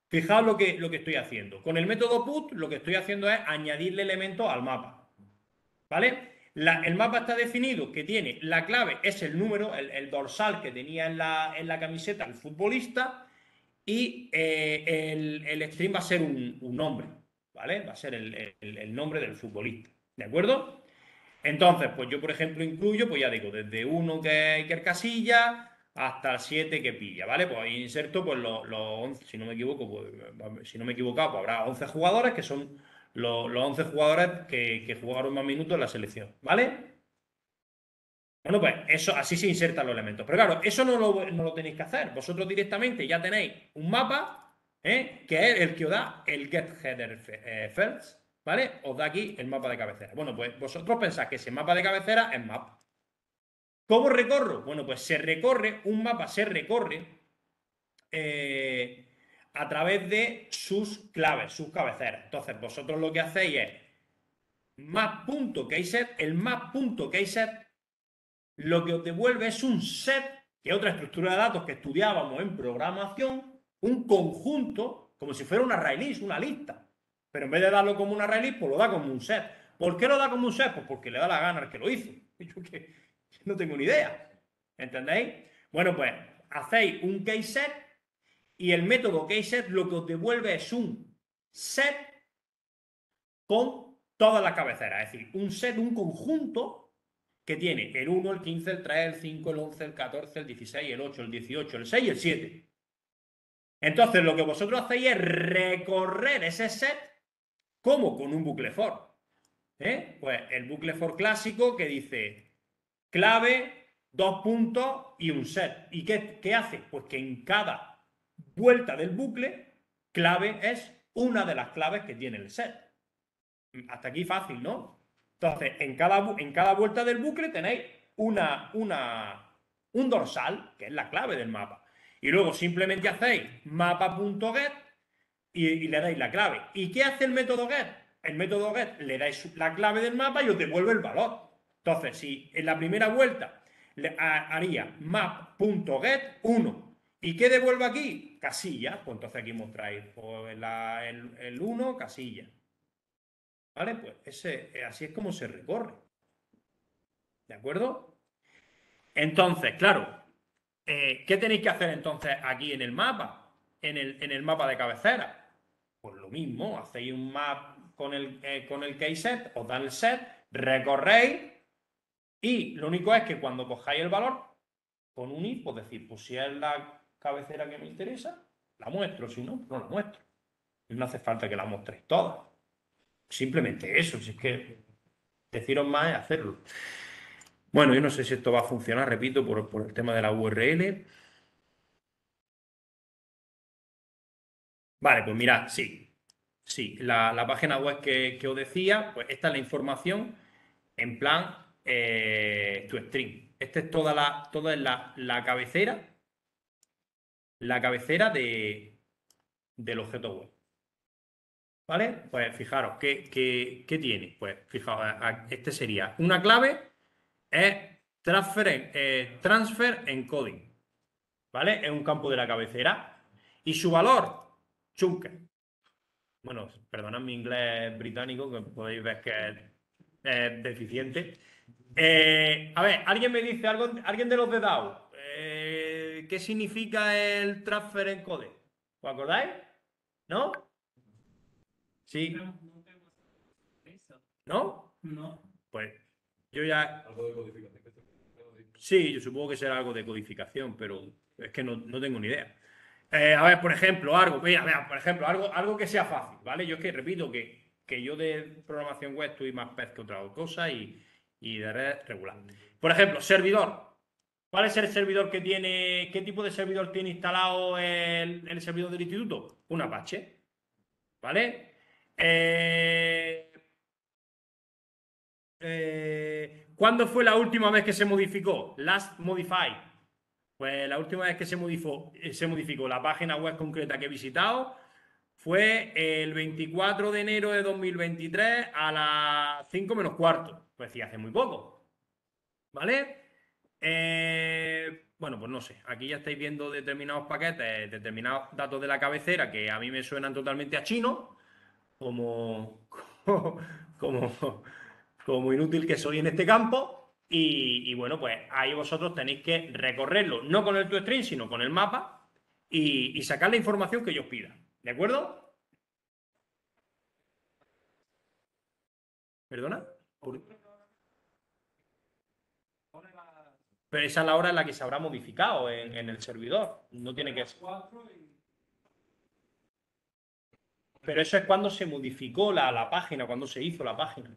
fijaos lo que estoy haciendo. Con el método put, lo que estoy haciendo es añadirle elementos al mapa, ¿vale? El mapa está definido que tiene, la clave es el número, el dorsal que tenía en la camiseta el futbolista, y el string va a ser un nombre, ¿vale? Va a ser el nombre del futbolista, ¿de acuerdo? Entonces, pues yo, por ejemplo, incluyo, pues ya digo, desde 1 que hay que casilla hasta el 7 que pilla, ¿vale? Pues ahí inserto pues los 11, si no me equivoco, pues, si no me he equivocado, pues habrá 11 jugadores que son los 11 jugadores que jugaron más minutos en la selección, ¿vale? Bueno, pues eso, así se insertan los elementos. Pero claro, eso no lo tenéis que hacer. Vosotros directamente ya tenéis un mapa, que es el que os da el getHeader fields, ¿vale? Os da aquí el mapa de cabecera. Bueno, pues vosotros pensáis que ese mapa de cabecera es map. ¿Cómo recorro? Bueno, pues un mapa se recorre a través de sus claves, sus cabeceras. Entonces, vosotros lo que hacéis es map.keyset, el map.keyset lo que os devuelve es un set, que es otra estructura de datos que estudiábamos en programación, un conjunto, como si fuera un array list, una lista. Pero en vez de darlo como un array list, pues lo da como un set. ¿Por qué lo da como un set? Pues porque le da la gana al que lo hizo. Yo que no tengo ni idea. ¿Entendéis? Bueno, pues hacéis un keyset y el método keyset lo que os devuelve es un set con todas las cabeceras. Es decir, un set, un conjunto que tiene el 1, el 15, el 3, el 5, el 11, el 14, el 16, el 8, el 18, el 6 y el 7. Entonces, lo que vosotros hacéis es recorrer ese set como con un bucle for. Pues el bucle for clásico que dice clave, 2 puntos y un set. ¿Y qué hace? Pues que en cada vuelta del bucle, clave es una de las claves que tiene el set. Hasta aquí fácil, ¿no? Entonces, en cada vuelta del bucle tenéis un dorsal, que es la clave del mapa. Y luego simplemente hacéis mapa.get y le dais la clave. ¿Y qué hace el método get? El método get le dais la clave del mapa y os devuelve el valor. Entonces, si en la primera vuelta haría map.get 1, ¿y qué devuelve aquí? Casilla. Pues entonces aquí mostráis pues, el 1, casilla. ¿Vale? Pues así es como se recorre. ¿De acuerdo? Entonces, claro, ¿qué tenéis que hacer entonces aquí en el mapa? En el mapa de cabecera. Pues lo mismo, hacéis un map con el keyset, os dan el set, recorréis y lo único es que cuando cojáis el valor, con un if, pues decir, pues si es la cabecera que me interesa, la muestro, si no, no la muestro. No hace falta que la mostréis todas. Simplemente eso, si es que deciros más es hacerlo. Bueno, yo no sé si esto va a funcionar, repito, por el tema de la URL. Vale, pues mirad, sí. Sí, la página web que os decía, pues esta es la información en plan toString. Esta es toda la cabecera. La cabecera del objeto web. ¿Vale? Pues fijaros, ¿qué tiene? Pues fijaos, este sería una clave, es transfer encoding. ¿Vale? Es un campo de la cabecera. Y su valor, chunker. Bueno, perdonad mi inglés británico, que podéis ver que es deficiente. A ver, alguien me dice, alguien de los de DAO, ¿qué significa el transfer encode? ¿Os acordáis? ¿No? Sí. ¿No? No. Pues yo ya. Algo de codificación. Sí, yo supongo que será algo de codificación, pero es que no tengo ni idea. A ver, por ejemplo, algo que sea fácil, ¿vale? Yo es que repito que yo de programación web estoy más pez que otra cosa y de red regular. Por ejemplo, servidor. ¿Cuál es el servidor que tiene? ¿Qué tipo de servidor tiene instalado el servidor del instituto? Un Apache. ¿Vale? ¿Cuándo fue la última vez que se modificó? Last Modify. Pues la última vez que se modificó la página web concreta que he visitado fue el 24 de enero de 2023 a las 5 menos cuarto. Pues sí, hace muy poco. ¿Vale? Bueno, pues no sé. Aquí ya estáis viendo determinados paquetes, determinados datos de la cabecera que a mí me suenan totalmente a chino, como inútil que soy en este campo. Y bueno, pues ahí vosotros tenéis que recorrerlo, no con el toString, sino con el mapa y sacar la información que yo os pida. ¿De acuerdo? ¿Perdona? Pero esa es la hora en la que se habrá modificado en el servidor. No tiene que ser. Pero eso es cuando se modificó la página, cuando se hizo la página.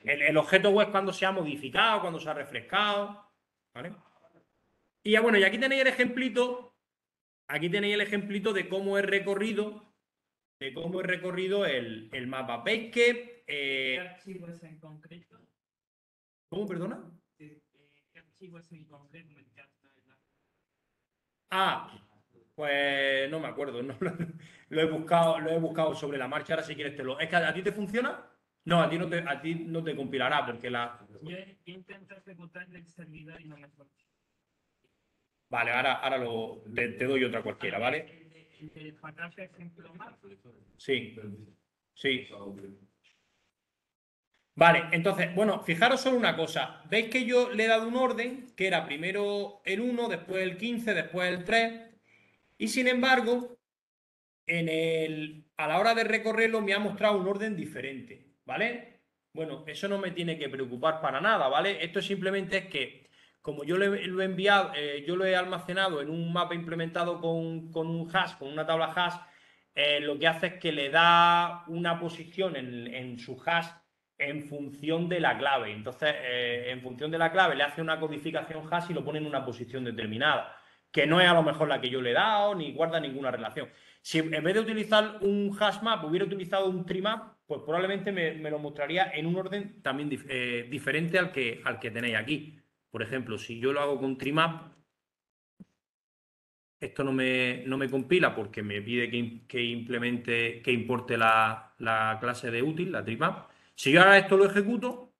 El objeto web cuando se ha modificado, cuando se ha refrescado. ¿Vale? Y ya bueno, y aquí tenéis el ejemplito. Aquí tenéis el ejemplito de cómo he recorrido. El mapa. ¿Veis que. ¿Qué archivo es en concreto? ¿Cómo, perdona? ¿Qué archivo es en concreto? Pues no me acuerdo, no, lo he buscado sobre la marcha. Ahora si quieres te lo. ¿Es que a ti te funciona? No, a ti no te compilará porque Yo intento ejecutar del servidor y no me funciona. Vale, ahora te doy otra cualquiera, ¿vale? ¿El pasaje ejemplo más? Sí. Vale, entonces, bueno, fijaros solo una cosa. Veis que yo le he dado un orden, que era primero el 1, después el 15, después el 3. Y sin embargo, a la hora de recorrerlo me ha mostrado un orden diferente, ¿vale? Bueno, eso no me tiene que preocupar para nada, ¿vale? Esto simplemente es que, como yo lo he enviado, yo lo he almacenado en un mapa implementado con un hash, con una tabla hash, lo que hace es que le da una posición en su hash en función de la clave. Entonces, en función de la clave le hace una codificación hash y lo pone en una posición determinada, que no es a lo mejor la que yo le he dado, ni guarda ninguna relación. Si en vez de utilizar un hash map hubiera utilizado un tree map, pues probablemente me lo mostraría en un orden también diferente al que tenéis aquí. Por ejemplo, si yo lo hago con tree map, esto no me compila porque me pide que importe la clase de útil, la tree map. Si yo ahora esto lo ejecuto,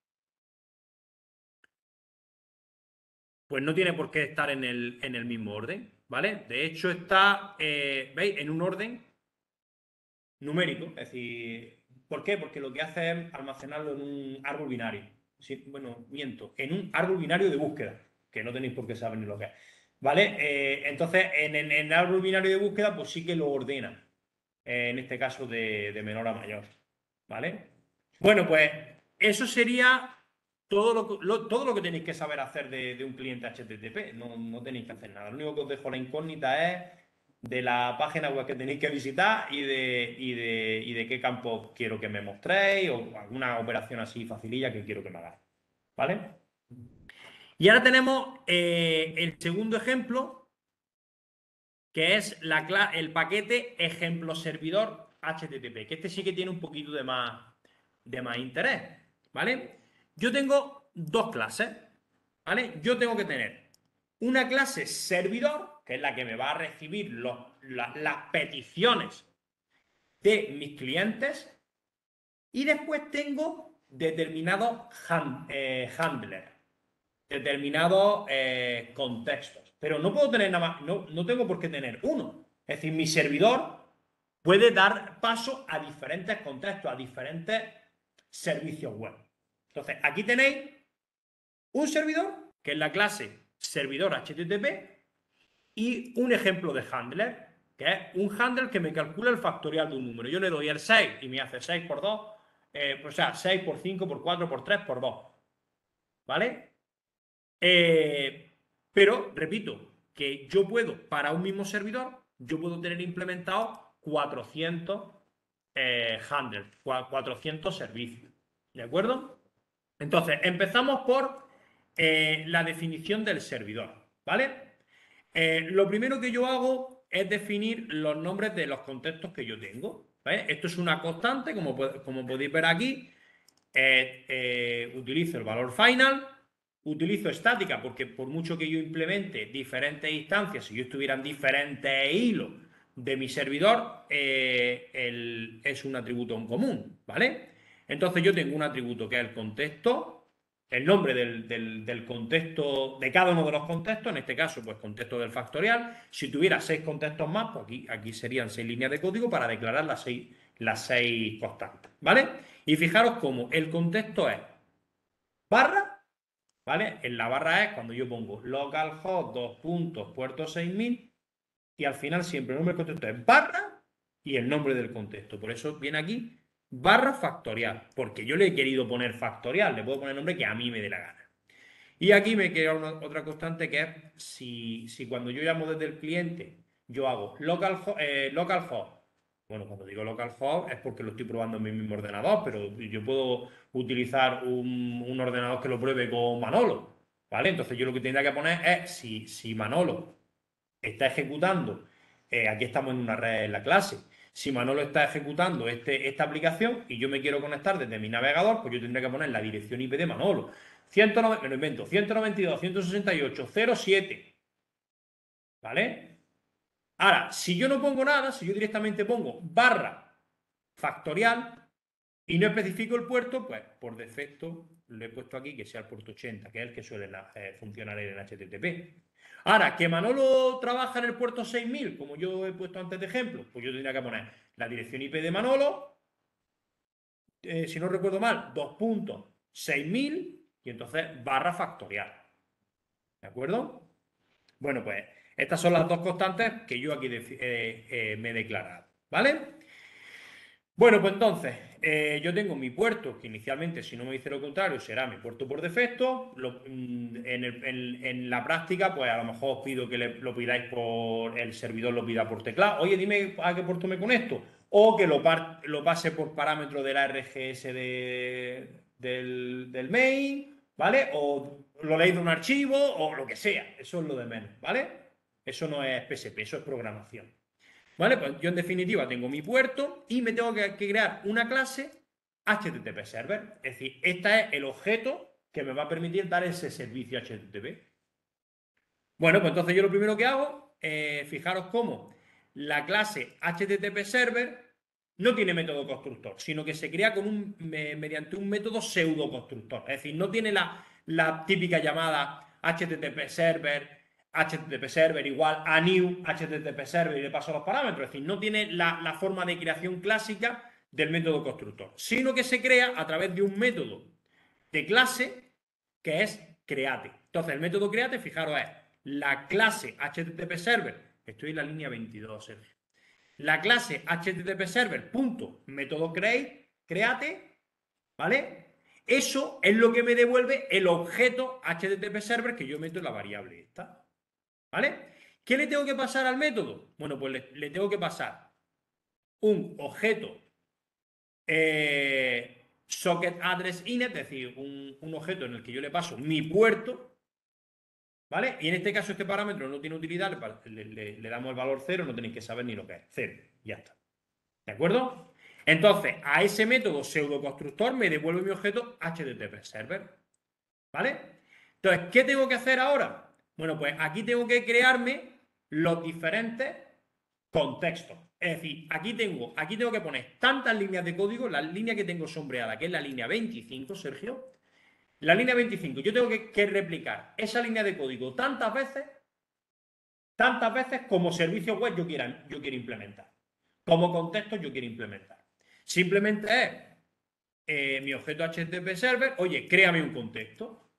pues no tiene por qué estar en el mismo orden, ¿vale? De hecho está, ¿veis? En un orden numérico, es decir, ¿por qué? Porque lo que hace es almacenarlo en un árbol binario. Sí, bueno, miento, en un árbol binario de búsqueda, que no tenéis por qué saber ni lo que es. ¿Vale? Entonces, en el árbol binario de búsqueda, pues sí que lo ordena, en este caso de menor a mayor. ¿Vale? Bueno, pues eso sería todo lo que tenéis que saber hacer de un cliente HTTP. No tenéis que hacer nada. Lo único que os dejo la incógnita es de la página web que tenéis que visitar y de qué campo quiero que me mostréis o alguna operación así facililla que quiero que me hagáis. ¿Vale? Y ahora tenemos el segundo ejemplo, que es el paquete ejemplo servidor HTTP, que este sí que tiene un poquito de más interés, ¿vale? Yo tengo dos clases, ¿vale? Yo tengo que tener una clase servidor, que es la que me va a recibir las peticiones de mis clientes, y después tengo determinados handlers, determinados contextos. Pero no puedo tener nada más, no tengo por qué tener uno. Es decir, mi servidor puede dar paso a diferentes contextos, a diferentes servicios web. Entonces, aquí tenéis un servidor, que es la clase servidor HTTP, y un ejemplo de handler, que es un handler que me calcula el factorial de un número. Yo le doy el 6 y me hace 6 por 2, o sea, 6 por 5, por 4, por 3, por 2. ¿Vale? Pero, repito, que yo puedo, para un mismo servidor, yo puedo tener implementado 400 handlers, 400 servicios. ¿De acuerdo? Entonces, empezamos por la definición del servidor, ¿vale? Lo primero que yo hago es definir los nombres de los contextos que yo tengo, ¿vale? Esto es una constante, como podéis ver aquí. Utilizo el valor final, utilizo estática porque por mucho que yo implemente diferentes instancias, si yo estuviera en diferentes hilos de mi servidor, es un atributo en común, ¿vale? Entonces yo tengo un atributo que es el contexto, el nombre del contexto, de cada uno de los contextos, en este caso, pues contexto del factorial. Si tuviera 6 contextos más, pues aquí serían 6 líneas de código para declarar las 6 constantes, ¿vale? Y fijaros cómo el contexto es barra, ¿vale? En la barra es cuando yo pongo localhost 2 puntos puerto 6000 y al final siempre el nombre del contexto es barra y el nombre del contexto. Por eso viene aquí barra factorial, porque yo le he querido poner factorial, le puedo poner el nombre que a mí me dé la gana. Y aquí me queda otra constante que es si cuando yo llamo desde el cliente, yo hago localhost. Bueno, cuando digo localhost es porque lo estoy probando en mi mismo ordenador, pero yo puedo utilizar un ordenador que lo pruebe con Manolo, ¿vale? Entonces yo lo que tendría que poner es si Manolo está ejecutando, aquí estamos en una red en la clase, si Manolo está ejecutando esta aplicación y yo me quiero conectar desde mi navegador, pues yo tendría que poner la dirección IP de Manolo. 190, me lo invento, 192.168.0.7. ¿Vale? Ahora, si yo no pongo nada, si yo directamente pongo barra factorial y no especifico el puerto, pues por defecto lo he puesto aquí que sea el puerto 80, que es el que suele funcionar en HTTP. Ahora, que Manolo trabaja en el puerto 6000, como yo he puesto antes de ejemplo, pues yo tendría que poner la dirección IP de Manolo, si no recuerdo mal, 2.6000 y entonces barra factorial. ¿De acuerdo? Bueno, pues estas son las dos constantes que yo aquí me he declarado. ¿Vale? Bueno, pues entonces, yo tengo mi puerto, que inicialmente, si no me dice lo contrario, será mi puerto por defecto. En la práctica, pues a lo mejor os pido que lo pidáis por el servidor, lo pida por teclado. Oye, dime a qué puerto me conecto. O que lo pase por parámetro de la RGS del main, ¿vale? O lo leéis de un archivo, o lo que sea. Eso es lo de menos, ¿vale? Eso no es PSP, eso es programación. ¿Vale? Pues yo en definitiva tengo mi puerto y me tengo que crear una clase HTTP Server. Es decir, este es el objeto que me va a permitir dar ese servicio HTTP. Bueno, pues entonces yo lo primero que hago, fijaros cómo la clase HTTP Server no tiene método constructor, sino que se crea mediante un método pseudo constructor. Es decir, no tiene la típica llamada HTTP Server igual a new HTTP Server y le paso los parámetros. Es decir, no tiene la forma de creación clásica del método constructor, sino que se crea a través de un método de clase que es create. Entonces, el método create, fijaros, es la clase HTTP Server, estoy en la línea 22, Sergio. La clase HTTP Server método create, ¿vale? Eso es lo que me devuelve el objeto HTTP Server que yo meto en la variable esta, ¿vale? ¿Qué le tengo que pasar al método? Bueno, pues le tengo que pasar un objeto socket address init, es decir, un objeto en el que yo le paso mi puerto, ¿vale? Y en este caso este parámetro no tiene utilidad, le damos el valor 0, no tenéis que saber ni lo que es, 0, ya está. ¿De acuerdo? Entonces, a ese método pseudoconstructor me devuelve mi objeto HTTP Server, ¿vale? Entonces, ¿qué tengo que hacer ahora? Bueno, pues aquí tengo que crearme los diferentes contextos. Es decir, aquí tengo que poner tantas líneas de código, la línea que tengo sombreada, que es la línea 25, Sergio. La línea 25, yo tengo que replicar esa línea de código tantas veces como servicio web yo quiera implementar. Como contexto yo quiero implementar. Simplemente es mi objeto HTTP Server, oye, créame un contexto.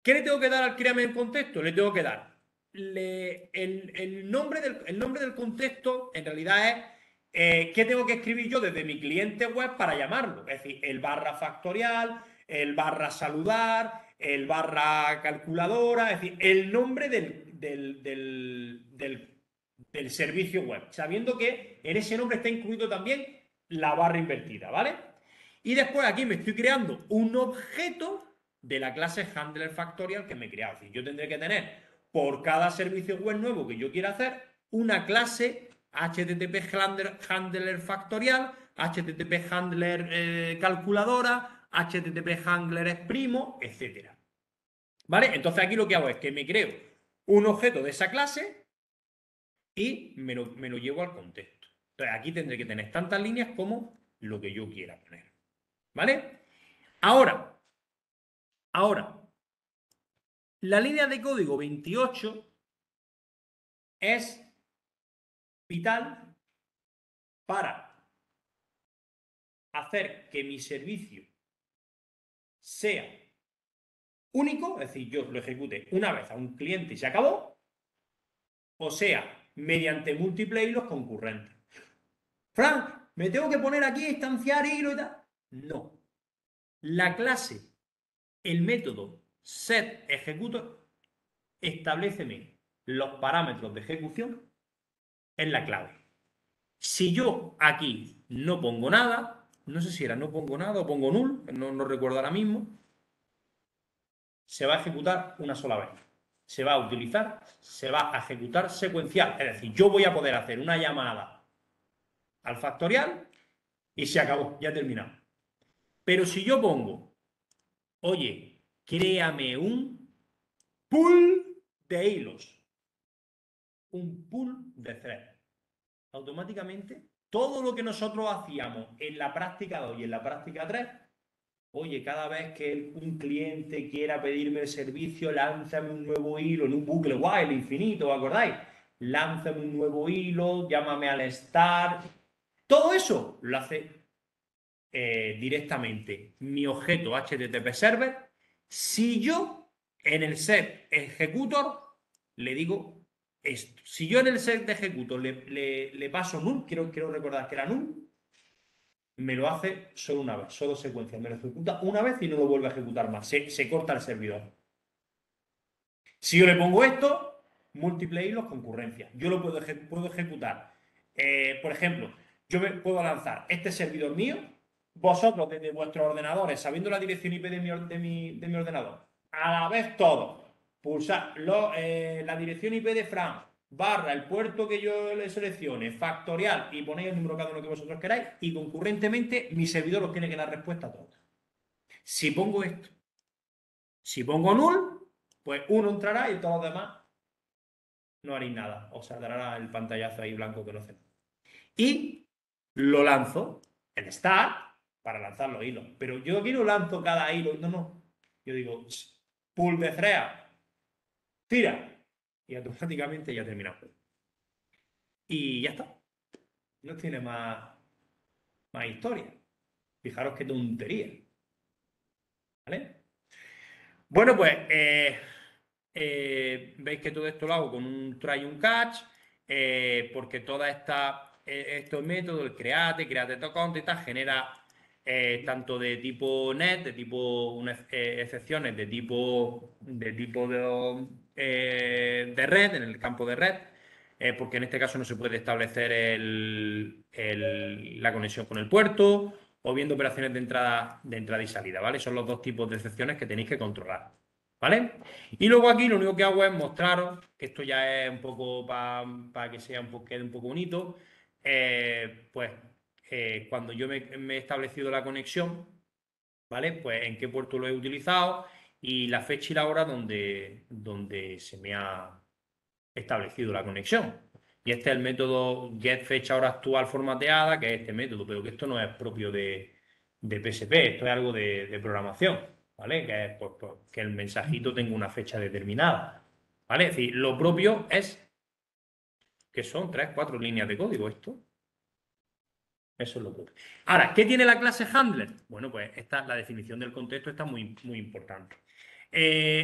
¿Qué le tengo que dar al créame un contexto? Le tengo que dar el nombre del contexto, en realidad es qué tengo que escribir yo desde mi cliente web para llamarlo. Es decir, el barra factorial, el barra saludar, el barra calculadora, es decir, el nombre del servicio web, sabiendo que en ese nombre está incluido también la barra invertida, ¿vale? Y después aquí me estoy creando un objeto de la clase handler factorial que me he creado. Es decir, yo tendré que tener por cada servicio web nuevo que yo quiera hacer una clase HTTP handler factorial, HTTP handler calculadora, HTTP handler exprimo, etcétera. ¿Vale? Entonces aquí lo que hago es que me creo un objeto de esa clase y me lo llevo al contexto. Entonces aquí tendré que tener tantas líneas como lo que yo quiera poner. ¿Vale? Ahora, la línea de código 28 es vital para hacer que mi servicio sea único, es decir, yo lo ejecute una vez a un cliente y se acabó, o sea, mediante múltiples hilos concurrentes. Frank, ¿me tengo que poner aquí a instanciar hilo y tal? No. La clase, el método set ejecutor, establéceme los parámetros de ejecución en la clave. Si yo aquí no pongo nada, no sé si era no pongo nada o pongo null, no recuerdo ahora mismo, se va a ejecutar una sola vez. Se va a utilizar, se va a ejecutar secuencial. Es decir, yo voy a poder hacer una llamada al factorial y se acabó, ya he terminado. Pero si yo pongo, oye, créame un pool de hilos, un pool de threads, automáticamente todo lo que nosotros hacíamos en la práctica 2 y en la práctica 3, oye, cada vez que un cliente quiera pedirme el servicio, lánzame un nuevo hilo en un bucle while infinito, ¿os acordáis? Lánzame un nuevo hilo, llámame al start. Todo eso lo hace directamente mi objeto HTTP server si yo en el set ejecutor le digo esto. Si yo en el set de ejecutor le paso null, quiero recordar que era null, me lo hace solo una vez, solo secuencia. Me lo ejecuta una vez y no lo vuelve a ejecutar más. Se corta el servidor. Si yo le pongo esto, múltiples hilos, concurrencia. Yo lo puedo ejecutar. Por ejemplo, yo puedo lanzar este servidor mío. Vosotros desde vuestros ordenadores, sabiendo la dirección IP de mi ordenador, a la vez todo, pulsar la dirección IP de Fran, barra el puerto que yo le seleccione, factorial, y ponéis el número cada uno que vosotros queráis, y concurrentemente mi servidor os tiene que dar respuesta a todos. Si pongo esto, si pongo null, pues uno entrará y todos los demás no haréis nada. Os saldrá el pantallazo ahí blanco que no sé. Y lo lanzo en start para lanzar los hilos. Pero yo aquí no lanzo cada hilo. No. Yo digo, pool de thread, tira. Y automáticamente ya ha terminado. Y ya está. No tiene más historia. Fijaros qué tontería. ¿Vale? Bueno, pues veis que todo esto lo hago con un try y un catch, porque toda estos métodos, el create token y tal, genera tanto de tipo net, de tipo excepciones de tipo de red, en el campo de red, porque en este caso no se puede establecer la conexión con el puerto o viendo operaciones de entrada y salida, ¿vale? Son los dos tipos de excepciones que tenéis que controlar, ¿vale? Y luego aquí lo único que hago es mostraros, que esto ya es un poco para que sea quede un poco bonito, pues cuando yo me he establecido la conexión, ¿vale? Pues en qué puerto lo he utilizado y la fecha y la hora donde se me ha establecido la conexión. Y este es el método get fecha hora actual formateada, que es este método, pero que esto no es propio de PSP, esto es algo de programación, ¿vale? Que es pues, que el mensajito tenga una fecha determinada, ¿vale? Es decir, lo propio es que son 3, 4 líneas de código esto. Eso es lo propio. Ahora, ¿qué tiene la clase handler? Bueno, pues la definición del contexto está muy, muy importante.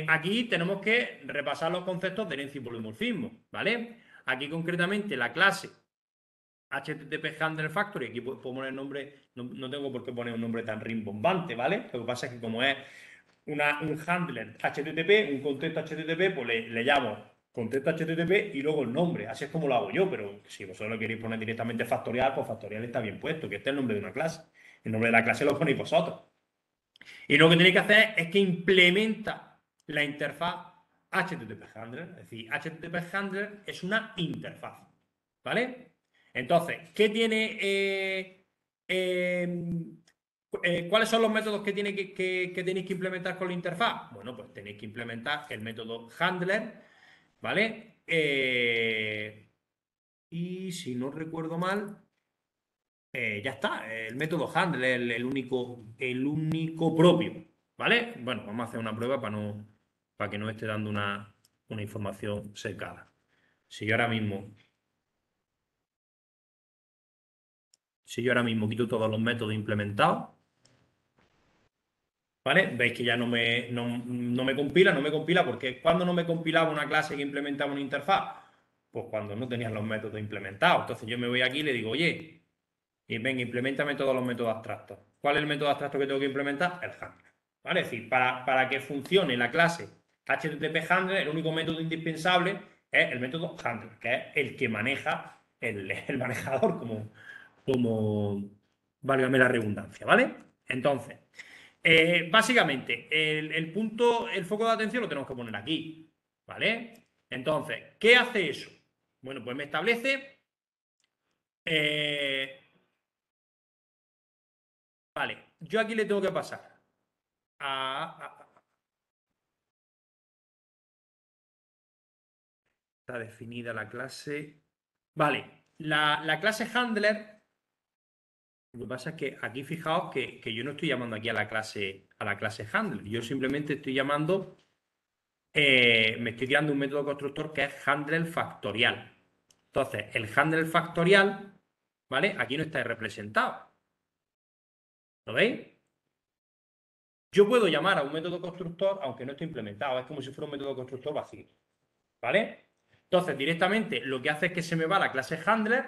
Aquí tenemos que repasar los conceptos de herencia y polimorfismo, ¿vale? Aquí concretamente la clase HTTP Handler Factory, aquí puedo poner el nombre, no tengo por qué poner un nombre tan rimbombante, ¿vale? Lo que pasa es que como es un handler HTTP, un contexto HTTP, pues le llamo contexto HTTP y luego el nombre. Así es como lo hago yo, pero si vosotros lo queréis poner directamente factorial, pues factorial está bien puesto, que este es el nombre de una clase. El nombre de la clase lo ponéis vosotros. Y lo que tenéis que hacer es que implementa la interfaz HTTP Handler. Es decir, HTTP Handler es una interfaz, ¿vale? Entonces, ¿qué tiene? ¿Cuáles son los métodos que tenéis que implementar con la interfaz? Bueno, pues tenéis que implementar el método handler, ¿vale? Y si no recuerdo mal, ya está, el método handler, el único propio, ¿vale? Bueno, vamos a hacer una prueba para que no esté dando una información secada. Si yo ahora mismo quito todos los métodos implementados, ¿vale? Veis que ya no me compila, porque cuando no me compilaba una clase que implementaba una interfaz, pues cuando no tenían los métodos implementados. Entonces yo me voy aquí y le digo, oye, y venga, implementame todos los métodos abstractos. ¿Cuál es el método abstracto que tengo que implementar? El handler. ¿vale? Es decir, para que funcione la clase HTTP Handler, el único método indispensable es el método Handler, que es el que maneja el manejador, como válgame la redundancia, ¿vale? Entonces, básicamente, el foco de atención lo tenemos que poner aquí, ¿vale? Entonces, ¿qué hace eso? Bueno, pues me establece... vale, yo aquí le tengo que pasar está definida la clase. Vale, la clase handler. Lo que pasa es que aquí fijaos que yo no estoy llamando aquí a la clase handler. Yo simplemente estoy llamando. Me estoy creando un método constructor que es handler factorial. Entonces, el handler factorial, ¿vale? Aquí no está representado. ¿Lo veis? Yo puedo llamar a un método constructor aunque no esté implementado. Es como si fuera un método constructor vacío. ¿Vale? Entonces, directamente lo que hace es que se me va la clase handler.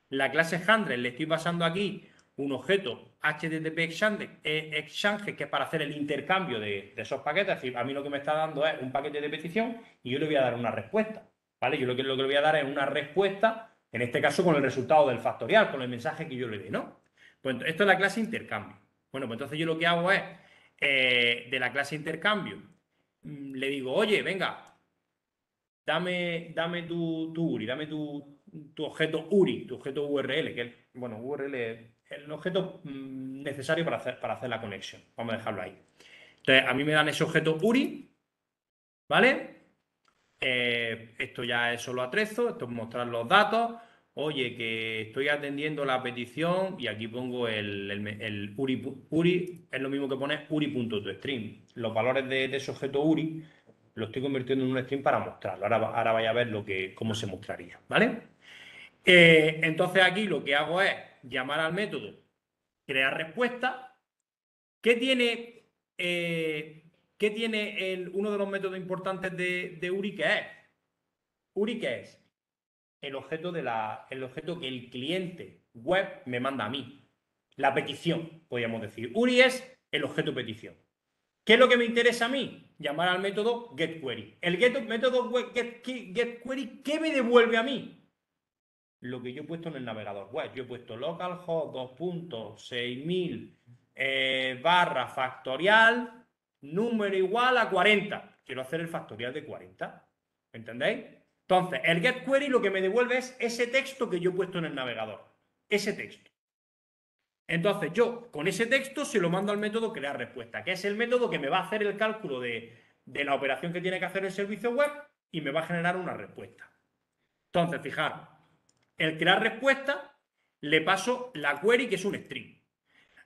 La clase handler le estoy pasando aquí un objeto HTTP Exchange que es para hacer el intercambio de esos paquetes. Es decir, a mí lo que me está dando es un paquete de petición y yo le voy a dar una respuesta. ¿Vale? Yo lo que le voy a dar es una respuesta, en este caso con el resultado del factorial, con el mensaje que yo le dé, ¿no? Pues esto es la clase intercambio. Bueno, pues entonces yo lo que hago es, de la clase intercambio, le digo, oye, venga, dame tu URI, dame tu objeto URI, tu objeto URL, que es, bueno, URL es el objeto necesario para hacer la conexión. Vamos a dejarlo ahí. Entonces, a mí me dan ese objeto URI, ¿vale? Esto ya es solo atrezo, esto es mostrar los datos. Oye, que estoy atendiendo la petición y aquí pongo el URI, es lo mismo que poner URI.toString. Los valores de ese objeto URI lo estoy convirtiendo en un string para mostrarlo. Ahora vaya a ver cómo se mostraría, ¿vale? Entonces aquí lo que hago es llamar al método crear respuesta. ¿Qué tiene, uno de los métodos importantes de URI? ¿Qué es? URI, ¿qué es? El objeto que el cliente web me manda a mí. La petición, podríamos decir. URI es el objeto petición. ¿Qué es lo que me interesa a mí? Llamar al método getQuery. El método getQuery, ¿qué me devuelve a mí? Lo que yo he puesto en el navegador web. Yo he puesto localhost 2.6000 barra factorial número igual a 40. Quiero hacer el factorial de 40. ¿Entendéis? Entonces, el getQuery lo que me devuelve es ese texto que yo he puesto en el navegador. Ese texto. Entonces yo con ese texto se lo mando al método crear respuesta, que es el método que me va a hacer el cálculo de la operación que tiene que hacer el servicio web y me va a generar una respuesta. Entonces, fijaros, el crear respuesta le paso la query, que es un string.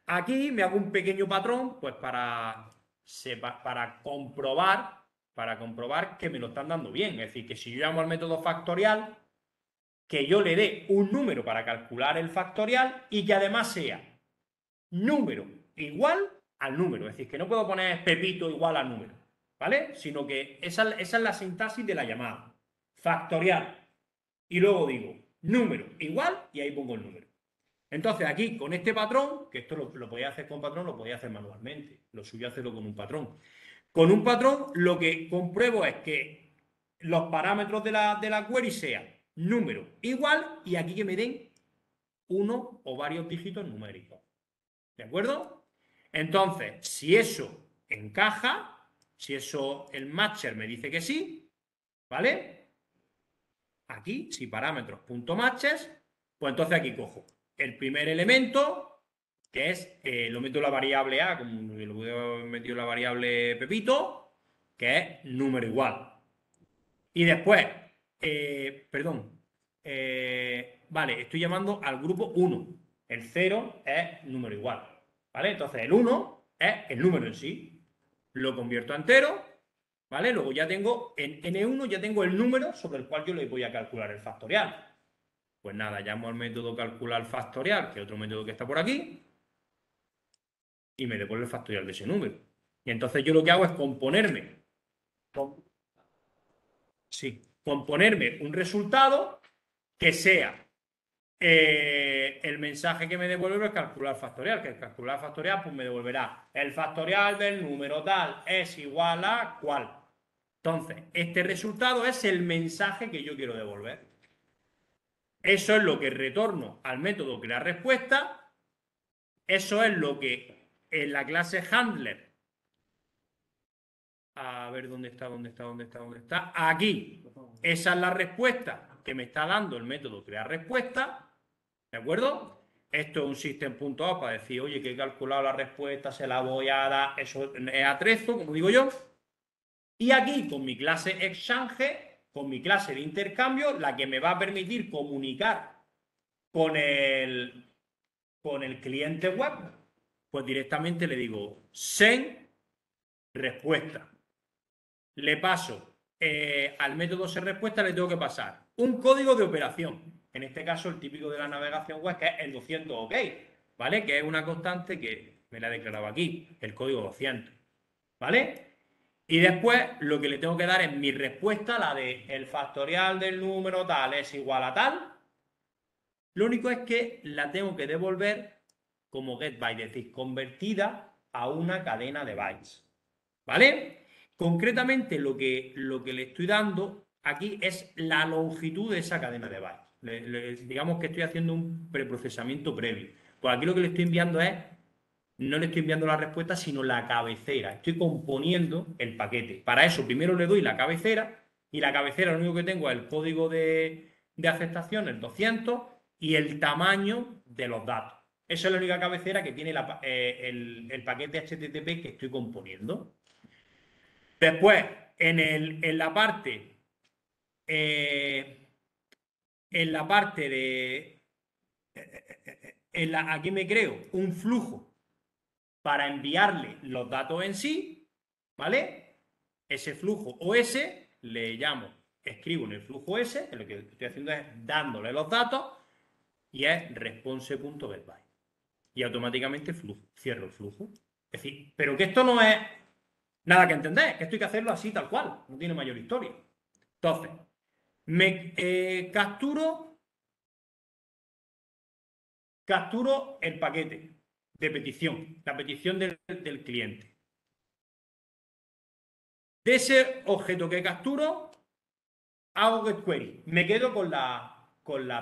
Aquí me hago un pequeño patrón, pues para comprobar que me lo están dando bien. Es decir, que si yo llamo al método factorial, que yo le dé un número para calcular el factorial y que además sea número igual al número. Es decir, que no puedo poner Pepito igual al número, ¿vale? Sino que esa es la sintaxis de la llamada. Factorial. Y luego digo número igual y ahí pongo el número. Entonces aquí con este patrón, que esto lo podía hacer con patrón, lo podía hacer manualmente. Lo suyo es hacerlo con un patrón. Con un patrón lo que compruebo es que los parámetros de la query sean número igual y aquí que me den uno o varios dígitos numéricos. ¿De acuerdo? Entonces, si eso encaja, si eso el matcher me dice que sí, ¿vale? Aquí, si parámetros.matches, pues entonces aquí cojo el primer elemento, que es, lo meto en la variable A, como lo hubiera metido en la variable Pepito, que es número igual. Y después, vale, estoy llamando al grupo 1. El 0 es número igual. ¿Vale? Entonces el 1 es el número en sí. Lo convierto a entero, ¿vale? Luego ya tengo, en N1 ya tengo el número sobre el cual yo le voy a calcular el factorial. Pues nada, llamo al método calcular factorial, que es otro método que está por aquí, y me devuelve el factorial de ese número. Y entonces yo lo que hago es componerme un resultado que sea el mensaje que me devuelve es calcular factorial, que el calcular factorial pues me devolverá el factorial del número tal es igual a cual. Entonces, este resultado es el mensaje que yo quiero devolver. Eso es lo que retorno al método crear respuesta. Eso es lo que en la clase handler, a ver dónde está. Aquí, esa es la respuesta que me está dando el método crear respuesta. ¿De acuerdo? Esto es un system.out para decir, oye, que he calculado la respuesta, se la voy a dar, eso es atrezo, como digo yo. Y aquí, con mi clase exchange, con mi clase de intercambio, la que me va a permitir comunicar con el cliente web, pues directamente le digo send respuesta. Le paso al método SendRespuesta, le tengo que pasar un código de operación. En este caso, el típico de la navegación web, que es el 200 OK, ¿vale? Que es una constante que me la he declarado aquí, el código 200, ¿vale? Y después lo que le tengo que dar es mi respuesta, la de el factorial del número tal es igual a tal. Lo único es que la tengo que devolver como getByte, es decir, convertida a una cadena de bytes, ¿vale? Concretamente lo que le estoy dando aquí es la longitud de esa cadena de bytes. Digamos que estoy haciendo un preprocesamiento previo. Pues aquí lo que le estoy enviando es, no le estoy enviando la respuesta, sino la cabecera. Estoy componiendo el paquete. Para eso primero le doy la cabecera, y la cabecera lo único que tengo es el código de aceptación, el 200, y el tamaño de los datos. Esa es la única cabecera que tiene el paquete HTTP que estoy componiendo. Después, en la parte de... aquí me creo un flujo para enviarle los datos en sí, ¿vale? Ese flujo OS le llamo, escribo en el flujo S, que lo que estoy haciendo es dándole los datos, y es response.getByte. Y automáticamente cierro el flujo. Es decir, pero que esto no es nada que entender, que esto hay que hacerlo así tal cual, no tiene mayor historia. Entonces, me capturo el paquete de petición, la petición del cliente. De ese objeto que capturo, hago getQuery. Me quedo con la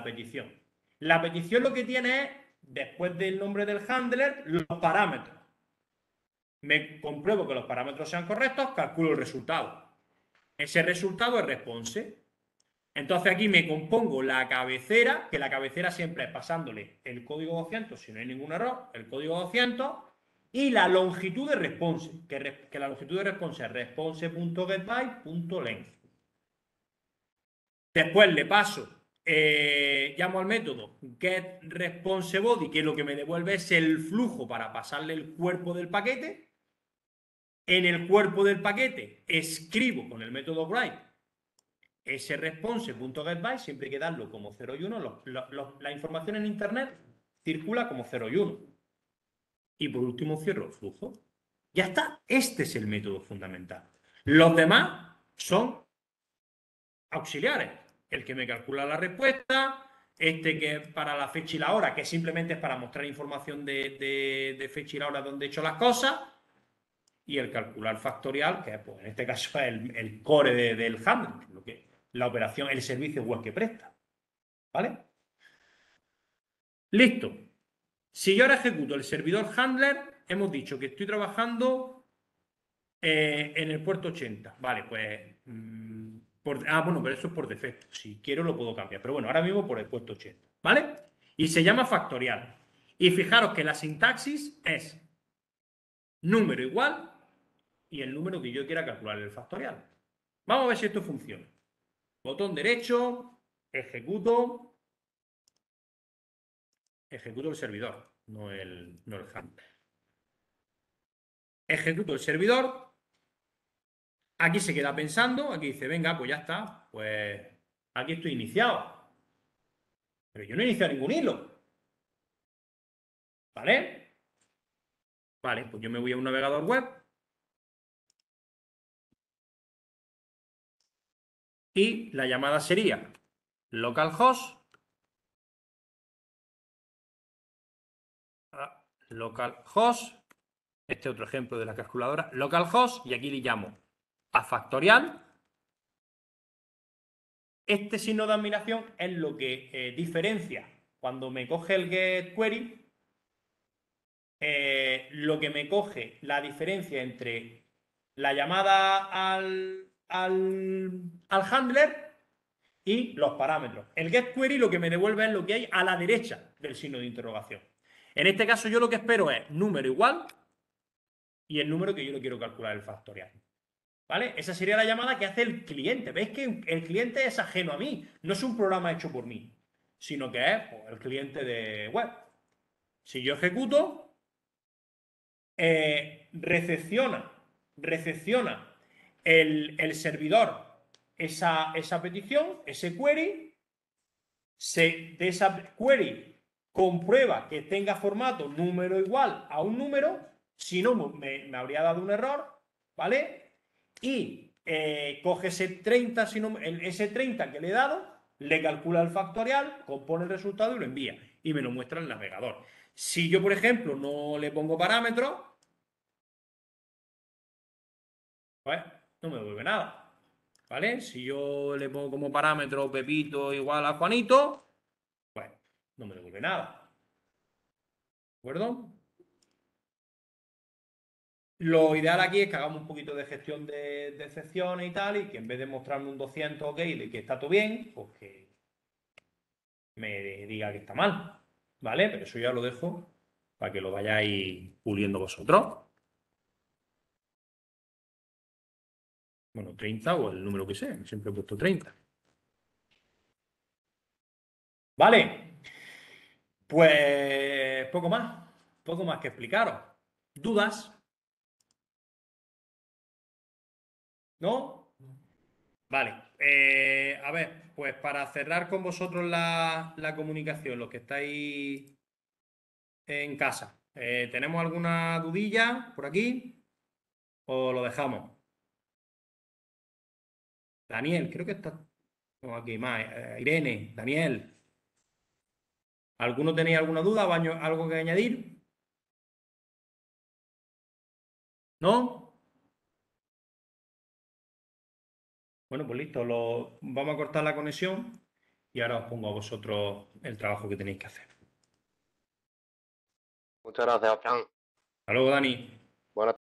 petición. La petición lo que tiene es, después del nombre del handler, los parámetros. Me compruebo que los parámetros sean correctos, calculo el resultado. Ese resultado es response. Entonces aquí me compongo la cabecera, que la cabecera siempre es pasándole el código 200, si no hay ningún error, el código 200, y la longitud de response, que la longitud de response es response.getByte.length. Después le paso, llamo al método getResponseBody, que lo que me devuelve es el flujo para pasarle el cuerpo del paquete. En el cuerpo del paquete escribo con el método write ese response.getByte, siempre hay que darlo como 0 y 1. La información en internet circula como 0 y 1. Y por último cierro el flujo. Ya está. Este es el método fundamental. Los demás son auxiliares. El que me calcula la respuesta, este que para la fecha y la hora, que simplemente es para mostrar información de fecha y la hora donde he hecho las cosas, y el calcular factorial, que pues, en este caso es el core del handling, lo que la operación, el servicio web que presta. ¿Vale? Listo. Si yo ahora ejecuto el servidor handler, hemos dicho que estoy trabajando en el puerto 80. Vale, pues... bueno, pero eso es por defecto. Si quiero lo puedo cambiar. Pero bueno, ahora mismo por el puerto 80. ¿Vale? Y se llama factorial. Y fijaros que la sintaxis es número igual y el número que yo quiera calcular el factorial. Vamos a ver si esto funciona. Botón derecho, ejecuto el servidor, no el handler. Ejecuto el servidor. Aquí se queda pensando, aquí dice, venga, pues ya está, pues aquí estoy iniciado. Pero yo no he iniciado ningún hilo. ¿Vale? Vale, pues yo me voy a un navegador web y la llamada sería localhost localhost, este otro ejemplo de la calculadora, localhost, y aquí le llamo a factorial. Este signo de admiración es lo que diferencia cuando me coge el getQuery, lo que me coge la diferencia entre la llamada al handler y los parámetros. El getQuery lo que me devuelve es lo que hay a la derecha del signo de interrogación. En este caso yo lo que espero es número igual y el número que yo le quiero calcular, el factorial. ¿Vale? Esa sería la llamada que hace el cliente. ¿Veis que el cliente es ajeno a mí? No es un programa hecho por mí, sino que es pues, el cliente de web. Si yo ejecuto, recepciona el servidor esa petición, ese query, de esa query comprueba que tenga formato número igual a un número, si no me habría dado un error, ¿vale? Y coge ese 30, ese 30 que le he dado, le calcula el factorial, compone el resultado y lo envía. Y me lo muestra el navegador. Si yo, por ejemplo, no le pongo parámetros, pues no me devuelve nada. ¿Vale? Si yo le pongo como parámetro Pepito igual a Juanito, pues no me devuelve nada. ¿De acuerdo? Lo ideal aquí es que hagamos un poquito de gestión de excepciones y tal, y que en vez de mostrarme un 200 ok de que está todo bien, pues que me diga que está mal. ¿Vale? Pero eso ya lo dejo para que lo vayáis puliendo vosotros. Bueno, 30 o el número que sea, siempre he puesto 30. Vale, pues poco más que explicaros. ¿Dudas? ¿No? Vale, a ver, pues para cerrar con vosotros la comunicación, los que estáis en casa, ¿tenemos alguna dudilla por aquí? ¿O lo dejamos? Daniel, creo que está... No, aquí más. Irene, Daniel. ¿Alguno tenéis alguna duda o algo que añadir? ¿No? Bueno, pues listo. Vamos a cortar la conexión y ahora os pongo a vosotros el trabajo que tenéis que hacer. Muchas gracias, Fran. Hasta luego, Dani. Buenas